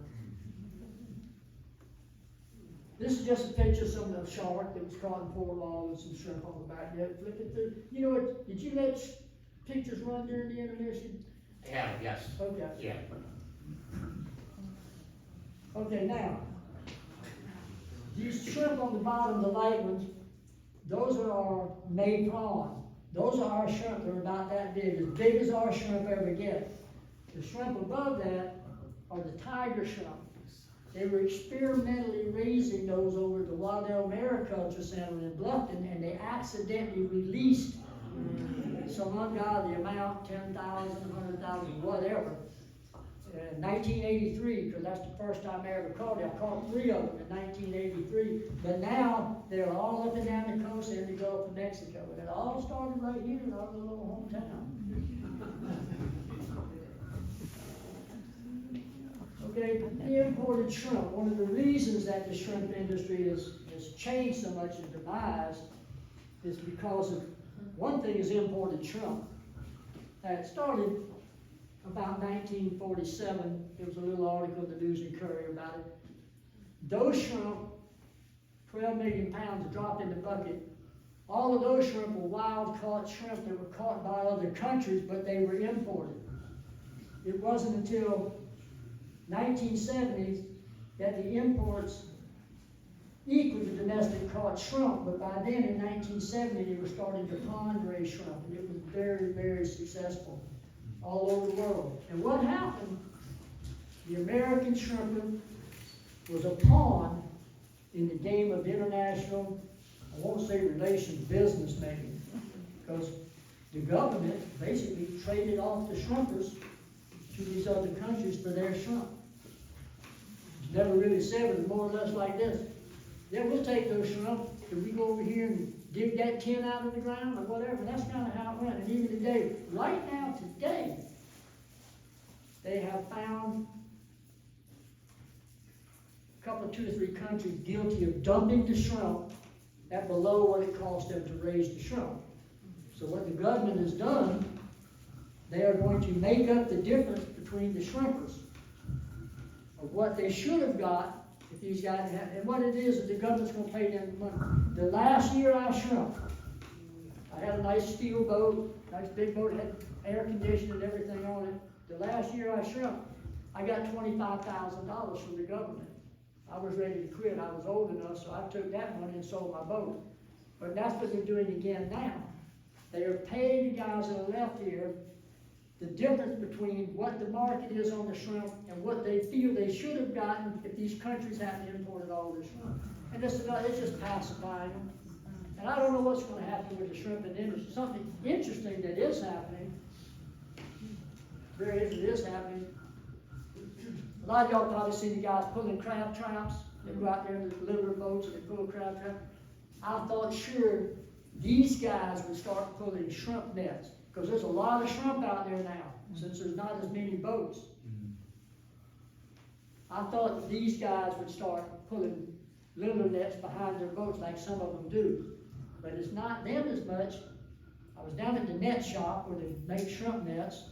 This is just a picture of some of the shark that was caught in Fort Law with some shrimp on the back. Flip it through. You know what? Did you let pictures run during the intermission? I have, yes. Okay. Yeah. Okay, now, these shrimp on the bottom, the light ones, those are our May prawn. Those are our shrimp, they're about that big as our shrimp ever get. The shrimp above that are the tiger shrimp. They were experimentally raising those over at the Waddell Mariculture Center in Bluffton, and they accidentally released some ungodly amount, 10,000, 100,000, whatever. In 1983, because that's the first time I ever caught it. I caught 3 of them in 1983. But now they're all up and down the coast in the Gulf of Mexico. And it all started right here in our little hometown. Okay, the imported shrimp. One of the reasons that the shrimp industry has changed so much in demise is because of, one thing is imported shrimp. It started about 1947, there was a little article in the News and Courier about it. Those shrimp, 12 million pounds dropped in the bucket. All of those shrimp were wild caught shrimp that were caught by other countries, but they were imported. It wasn't until 1970s that the imports equaled the domestic caught shrimp, but by then in 1970 they were starting to pond raise shrimp, and it was very, very successful all over the world. And what happened, the American shrimper was a pawn in the game of international, I won't say relations, business maybe, because the government basically traded off the shrimpers to these other countries for their shrimp. It's never really said, but it's more or less like this. Yeah, we'll take those shrimp, and we go over here and dig that tin out of the ground or whatever. And that's kind of how it went. And even today, right now, today, they have found a couple, 2 or 3 countries guilty of dumping the shrimp at below what it cost them to raise the shrimp. So what the government has done, they are going to make up the difference between the shrimpers of what they should have got if these guys had, and what it is the government's going to pay them money. The last year I shrimp, I had a nice steel boat, nice big boat, had air conditioning and everything on it. The last year I shrimp, I got $25,000 from the government. I was ready to quit. I was old enough, so I took that money and sold my boat. But that's what they're doing again now. They are paying the guys that are left here the difference between what the market is on the shrimp and what they feel they should have gotten if these countries hadn't imported all the shrimp. And it's just pacifying them. And I don't know what's going to happen with the shrimp industry. Something interesting that is happening, very interesting is happening. A lot of y'all probably seen the guys pulling crab traps. They go out there in the delivery boats and they pull crab traps. I thought sure these guys would start pulling shrimp nets, because there's a lot of shrimp out there now, since there's not as many boats. I thought these guys would start pulling little nets behind their boats like some of them do. But it's not them as much. I was down at the net shop where they make shrimp nets,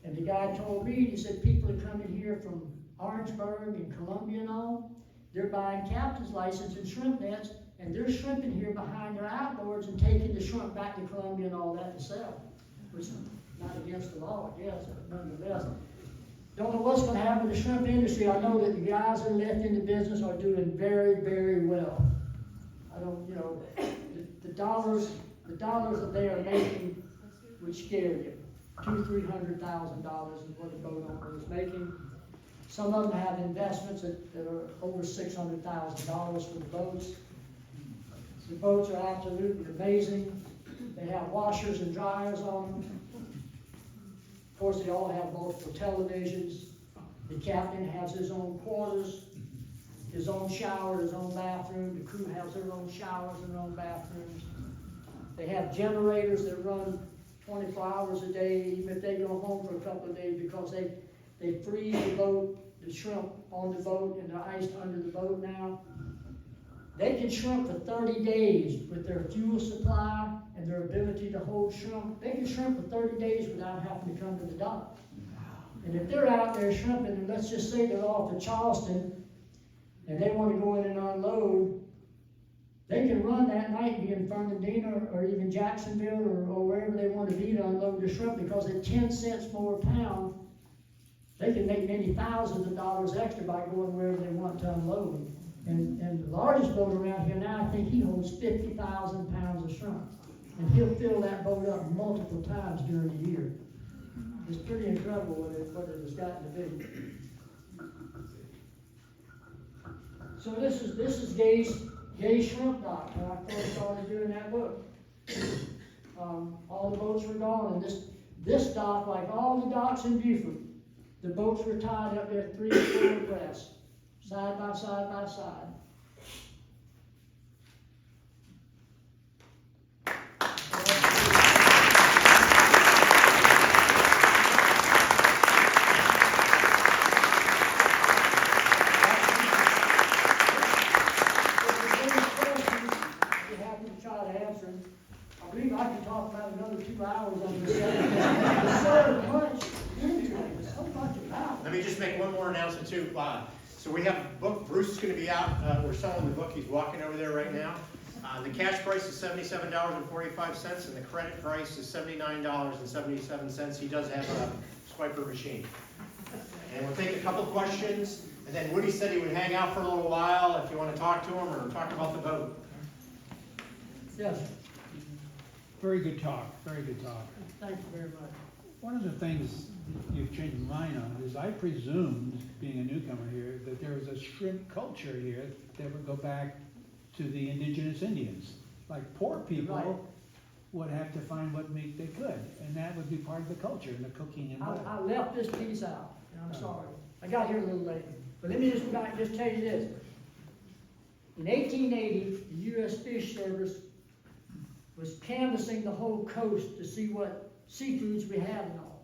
and the guy told me, he said people are coming here from Orangeburg and Columbia and all. They're buying captain's license and shrimp nets, and they're shrimping here behind their outboards and taking the shrimp back to Columbia and all that to sell. Which is not against the law, I guess, but nonetheless. Don't know what's going to happen to the shrimp industry. I know that the guys that are left in the business are doing very, very well. I don't, the dollars that they are making would scare you. $200,000-300,000 is what a boat owner is making. Some of them have investments that are over $600,000 for the boats. The boats are absolutely amazing. They have washers and dryers on them. Of course, they all have multiple televisions. The captain has his own quarters, his own shower, his own bathroom. The crew has their own showers and their own bathrooms. They have generators that run 24 hours a day, even if they go home for a couple of days, because they freeze the boat, the shrimp on the boat, and they're iced under the boat now. They can shrimp for 30 days with their fuel supply and their ability to hold shrimp. They can shrimp for 30 days without having to come to the dock. And if they're out there shrimping, and let's just say they're off of Charleston, and they want to go in and unload, they can run that night and be in Fernandina or even Jacksonville or wherever they want to be to unload the shrimp, because at 10 cents more a pound, they can make many thousands of dollars extra by going wherever they want to unload. And the largest boat around here now, I think he holds 50,000 pounds of shrimp. And he'll fill that boat up multiple times during the year. It's pretty incredible what it has gotten to be. So this is Gay's Shrimp Dock, when I first started doing that book. All the boats were gone, and this dock, like all the docks in Beaufort, the boats were tied up there 3 or 4 abreast, side by side by side. I believe I could talk about another 2 hours on this. There's so much into it, so much about it. Let me just make one more announcement too. So we have a book, Bruce is gonna be out, we're selling the book, he's walking over there right now. The cash price is $77.45 and the credit price is $79.77. He does have a swiper machine. And we'll take a couple questions, and then Woody said he would hang out for a little while if you wanna talk to him or talk about the boat. Yes, Very good talk, very good talk. thank you very much. One of the things you've changed my mind on is I presumed, being a newcomer here, that there was a shrimp culture here that would go back to the indigenous Indians. Like poor people Right. would have to find what meat they could, and that would be part of the culture and the cooking and I all. left this piece out, and I'm sorry. I got here a little late, but let me just tell you this. In 1880, the U.S. Fish Service was canvassing the whole coast to see what seafoods we had and all.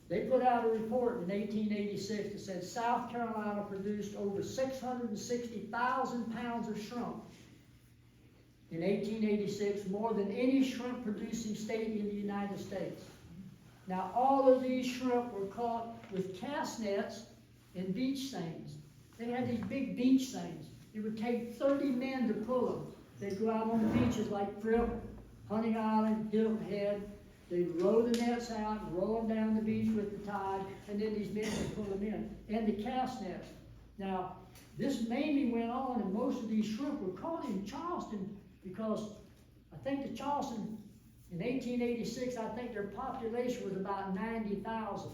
They put out a report in 1886 that said South Carolina produced over 660,000 pounds of shrimp. In 1886, more than any shrimp producing state in the United States. Now, all of these shrimp were caught with cast nets and beach seines. They had these big beach seines. It would take 30 men to pull them. They'd go out on the beaches like Fripp, Hunting Island, Hilton Head. They'd row the nets out, and roll them down the beach with the tide, and then these men would pull them in. And the cast nets. Now, this mainly went on, and most of these shrimp were caught in Charleston because I think the Charleston, in 1886, I think their population was about 90,000.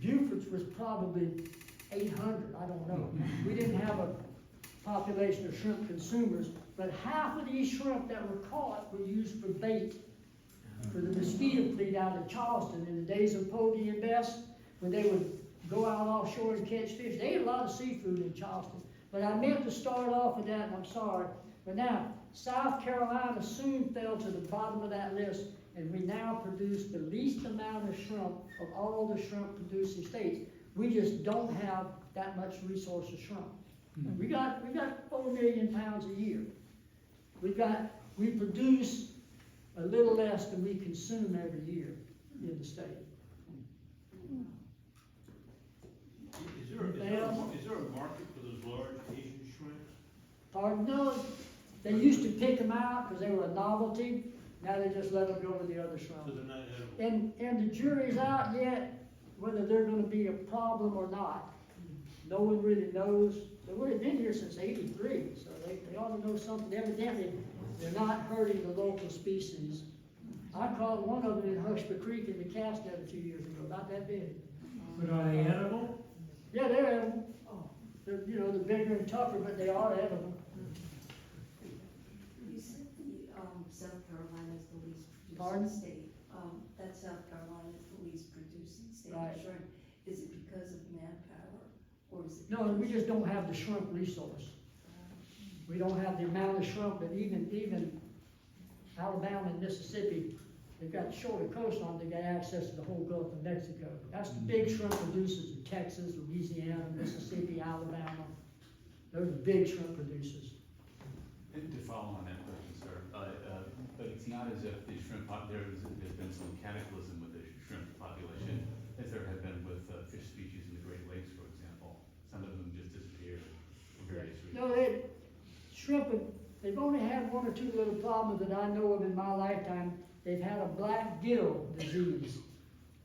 Beaufort's was probably 800, I don't know. We didn't have a population of shrimp consumers, but half of these shrimp that were caught were used for bait for the mosquito fleet out of Charleston in the days of Pogey and Bess, when they would go out offshore and catch fish. They ate a lot of seafood in Charleston. But I meant to start off with that, and I'm sorry. But now, South Carolina soon fell to the bottom of that list, and we now produce the least amount of shrimp of all the shrimp producing states. We just don't have that much resource of shrimp. We got 4 million pounds a year. We produce a little less than we consume every year in the state. Is there a market for those large Asian shrimps? Pardon? No, they used to pick them out because they were a novelty. Now they just let them go with the other So shrimp. they're not edible? And the jury's out yet whether they're going to be a problem or not. No one really knows. They've been here since '83, so they ought to know something. Evidently, they're not hurting the local species. I caught one of them in Huxley Creek in the cast net a few years ago, about that big. But are they edible? Yeah, they're edible. They're bigger and tougher, but they are edible. You said South Carolina is the least Pardon? producing state. That South Carolina is the least producing state Right. of shrimp. Is it because of manpower, or is it? No, we just don't have the shrimp resource. We don't have the amount of shrimp that even Alabama and Mississippi, they've got shorter coastline, they got access to the whole Gulf of Mexico. That's the big shrimp producers in Texas, Louisiana, Mississippi, Alabama. Those are big shrimp producers. And to follow on that question, sir, but it's not as if the shrimp, there's been some cataclysm with the shrimp population, as there have been with fish species in the Great Lakes, for example. Some of them just disappeared for various reasons. No, shrimp, they've only had 1 or 2 little problems that I know of in my lifetime. They've had a black gill disease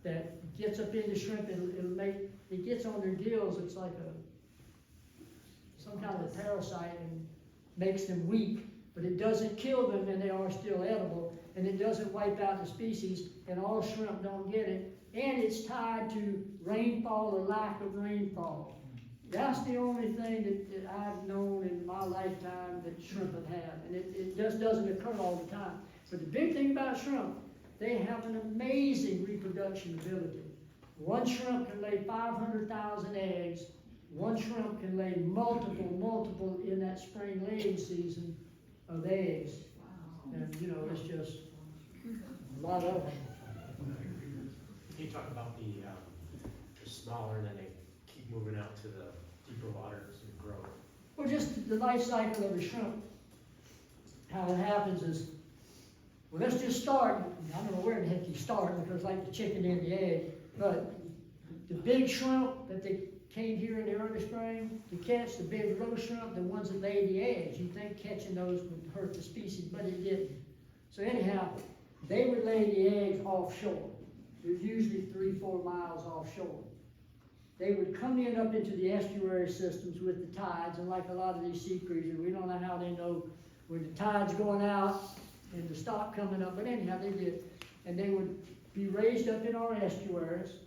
that gets up in the shrimp, it gets on their gills, it's like some kind of a parasite and makes them weak, but it doesn't kill them and they are still edible. and it doesn't wipe out the species, and all shrimp don't get it, and it's tied to rainfall or lack of rainfall. That's the only thing that I've known in my lifetime that shrimp have had, and it just doesn't occur all the time. But the big thing about shrimp, they have an amazing reproduction ability. One shrimp can lay 500,000 eggs. One shrimp can lay multiple in that spring laying season of eggs. And, you know, it's just a lot of them. You talk about they're smaller and then they keep moving out to the deeper waters and grow. Well, just the life cycle of the shrimp. How it happens is, well, let's just start. I don't know where the heck you start because like the chicken and the egg, but the big shrimp that they came here in the early spring to catch, the big roe shrimp, the ones that lay the eggs, you'd think catching those would hurt the species, but it didn't. So anyhow, they would lay the eggs offshore. It was usually 3-4 miles offshore. They would come in up into the estuary systems with the tides, and like a lot of these sea creatures, we don't know how they know when the tide's going out and the stock coming up, but anyhow, they did. And they would be raised up in our estuaries,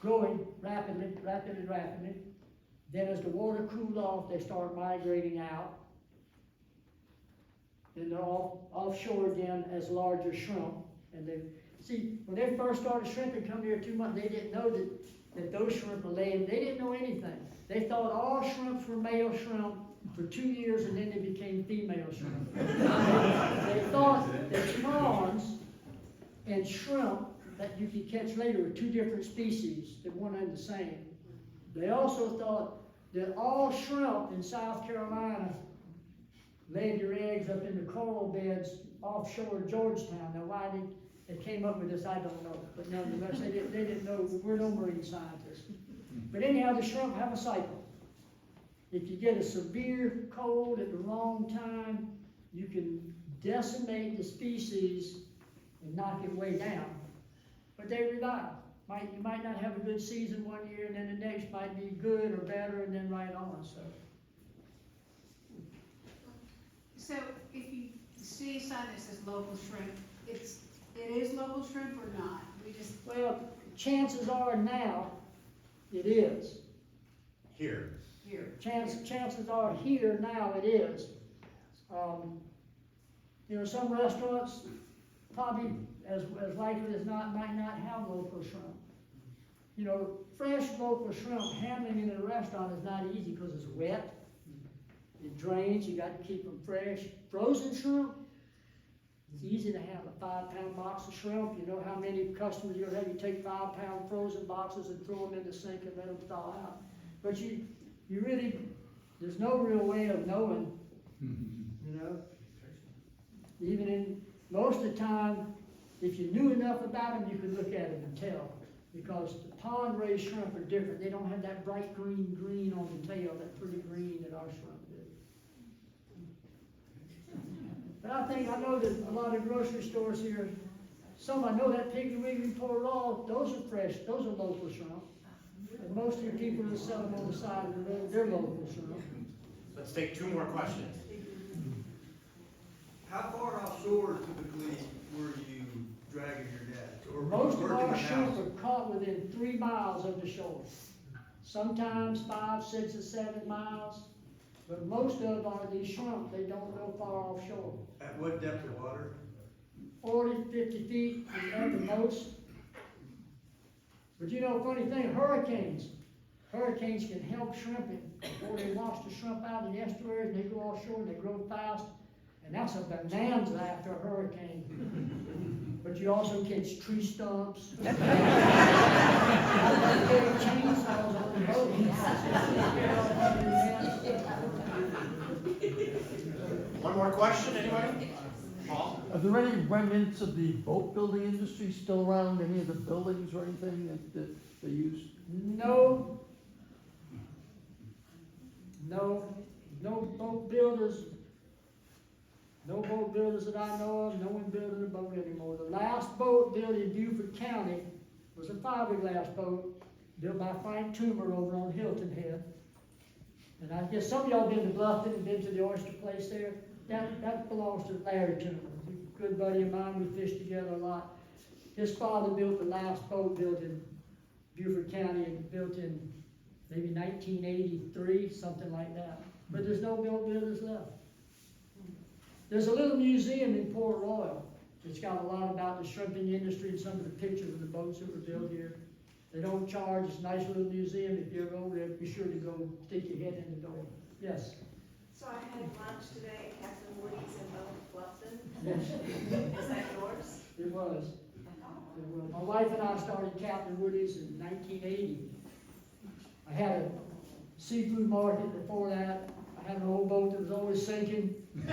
growing rapidly. Then as the water cooled off, they start migrating out. Then they're all offshore again as larger shrimp. And they, see, when they first started shrimping, come here 2 months, they didn't know that those shrimp were laying. They didn't know anything. They thought all shrimps were male shrimp for 2 years, and then they became female shrimp. They thought that prawns and shrimp that you could catch later were 2 different species that weren't in the same. They also thought that all shrimp in South Carolina laid their eggs up in the coral beds offshore of Georgetown. Now why they came up with this, I don't know. But nonetheless, they didn't know. We're no marine scientists. But anyhow, the shrimp have a cycle. If you get a severe cold at the wrong time, you can decimate the species and knock it way down. But they rely. You might not have a good season one year, and then the next might be good or better, and then right on. So if you see a sign that says local shrimp, it is local shrimp or not? Well, chances are now it is. Here. Chances are here now it is. You know, some restaurants probably as likely as not might not have local shrimp. You know, fresh local shrimp handling in a restaurant is not easy because it's wet. It drains, you got to keep them fresh. Frozen shrimp, it's easy to have a 5-pound box of shrimp. You know how many customers you'll have. You take 5-pound frozen boxes and throw them in the sink and let them thaw out. But you really, there's no real way of knowing, you know. Even in, most of the time, if you knew enough about them, you could look at them and tell. Because the pond-raised shrimp are different. They don't have that bright green on the tail, that pretty green that our shrimp do. But I know that a lot of grocery stores here, I know that Piggly Wiggly Port Royal, those are fresh, those are local shrimp. And most of the people that sell them on the side of the road, they're local shrimp. Let's take 2 more questions. How far offshore typically were you dragging your net? Or Most of our working shrimp the house? are caught within 3 miles of the shore. Sometimes 5, 6, or 7 miles. But most of these shrimp, they don't go far offshore. At what depth of water? 40, 50 feet is at the most. But you know, funny thing, hurricanes can help shrimping. Before they wash the shrimp out in the estuaries, and they go offshore and they grow fast. And that's a bonanza after a hurricane. But you also catch tree stumps. Chainsaws on the boat. One more question, anybody? Paul? Are there any remnants of the boat building industry still around, any of the buildings or anything that they use? No boat builders. No boat builders that I know of, no one building a boat anymore. The last boat built in Beaufort County was a fiberglass boat built by Frank Toomer over on Hilton Head. And I guess some of y'all been to Bluffton and been to the oyster place there. That belongs to Larry Toomer. good buddy of mine, we fished together a lot. His father built the last boat built in Beaufort County, and built in maybe 1983, something like that. But there's no boat builders left. There's a little museum in Port Royal. It's got a lot about the shrimping industry and some of the pictures of the boats that were built here. They don't charge. It's a nice little museum. If you're over there, be sure to go stick your head in the door. Yes? So I had lunch today at Captain Woody's in Bluffton. Yes. Is that yours? It was. It was. My wife and I started Captain Woody's in 1980. I had a seafood market before that. I had an old boat that was always sinking. I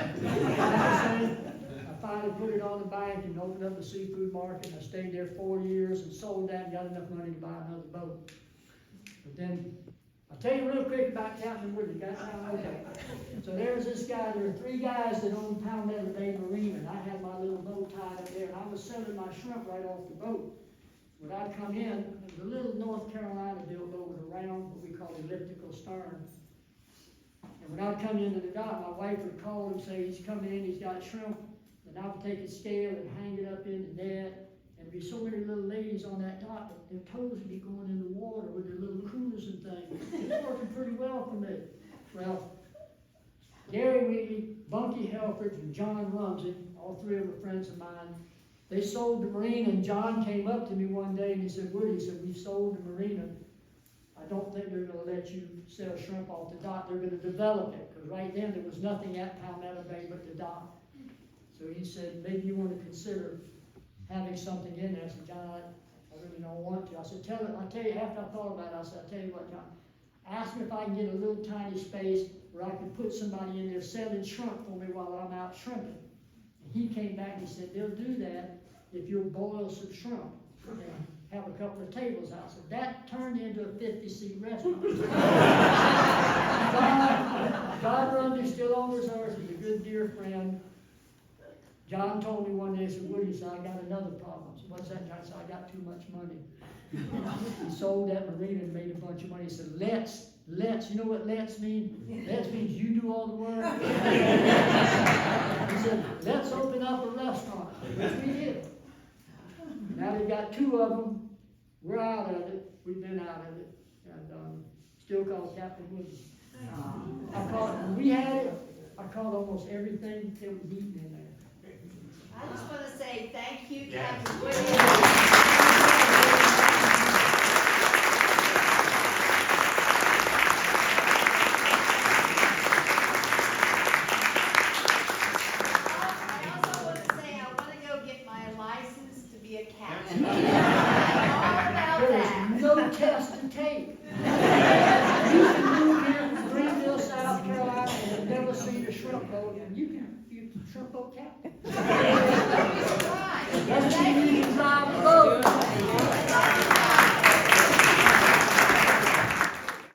finally put it on the bank and opened up a seafood market. I stayed there 4 years and sold that and got enough money to buy another boat. But then, I'll tell you real quick about Captain Woody. Got time? Okay. So there's this guy. There are 3 guys that own Palmetto Bay Marina, and I had my little boat tied up there, and I was selling my shrimp right off the boat. When I come in, the little North Carolina built boat with a round, what we call elliptical stern. And when I'd come into the dock, my wife would call and say, he's coming in, he's got shrimp. And I would take a scale and hang it up in the net. And there'd be so many little ladies on that dock, that their toes would be going in the water with their little coolers and things. It's working pretty well for me. Well, Gary Wheatley, Bunky Helfrich, and John Rumsey, all 3 of them are friends of mine. They sold the marina, and John came up to me one day and he said, Woody, he said, we've sold the marina. I don't think they're going to let you sell shrimp off the dock. They're going to develop it, because right then there was nothing at Palmetto Bay but the dock. So he said, maybe you want to consider having something in there. I said, John, I really don't want to. I said, I'll tell you, after I thought about it, I said, I'll tell you what, John, ask me if I can get a little tiny space where I can put somebody in there selling shrimp for me while I'm out shrimping. And he came back and he said, they'll do that if you'll boil some shrimp and have a couple of tables out. So that turned into a 50-seat restaurant. God Rumsey, still on reserve, he's a good dear friend. John told me one day, he said, Woody, I got another problem. I said, what's that? I said, I got too much money. He sold that marina and made a bunch of money. He said, let's, you know what let's mean? Let's means you do all the work. He said, let's open up a restaurant, which we did. Now they've got 2 of them. We're out of it. We've been out of it. And still called Captain Woody. When we had it, I caught almost everything that was eaten in there. I just want to say thank you, Yes. Captain Williams. I also want to say I want to go get my license to be a captain. All about There that. is no test to take. You can move here from Greenville, South Carolina, and never see a shrimp boat, and you can be a shrimp boat captain. Right. Doesn't mean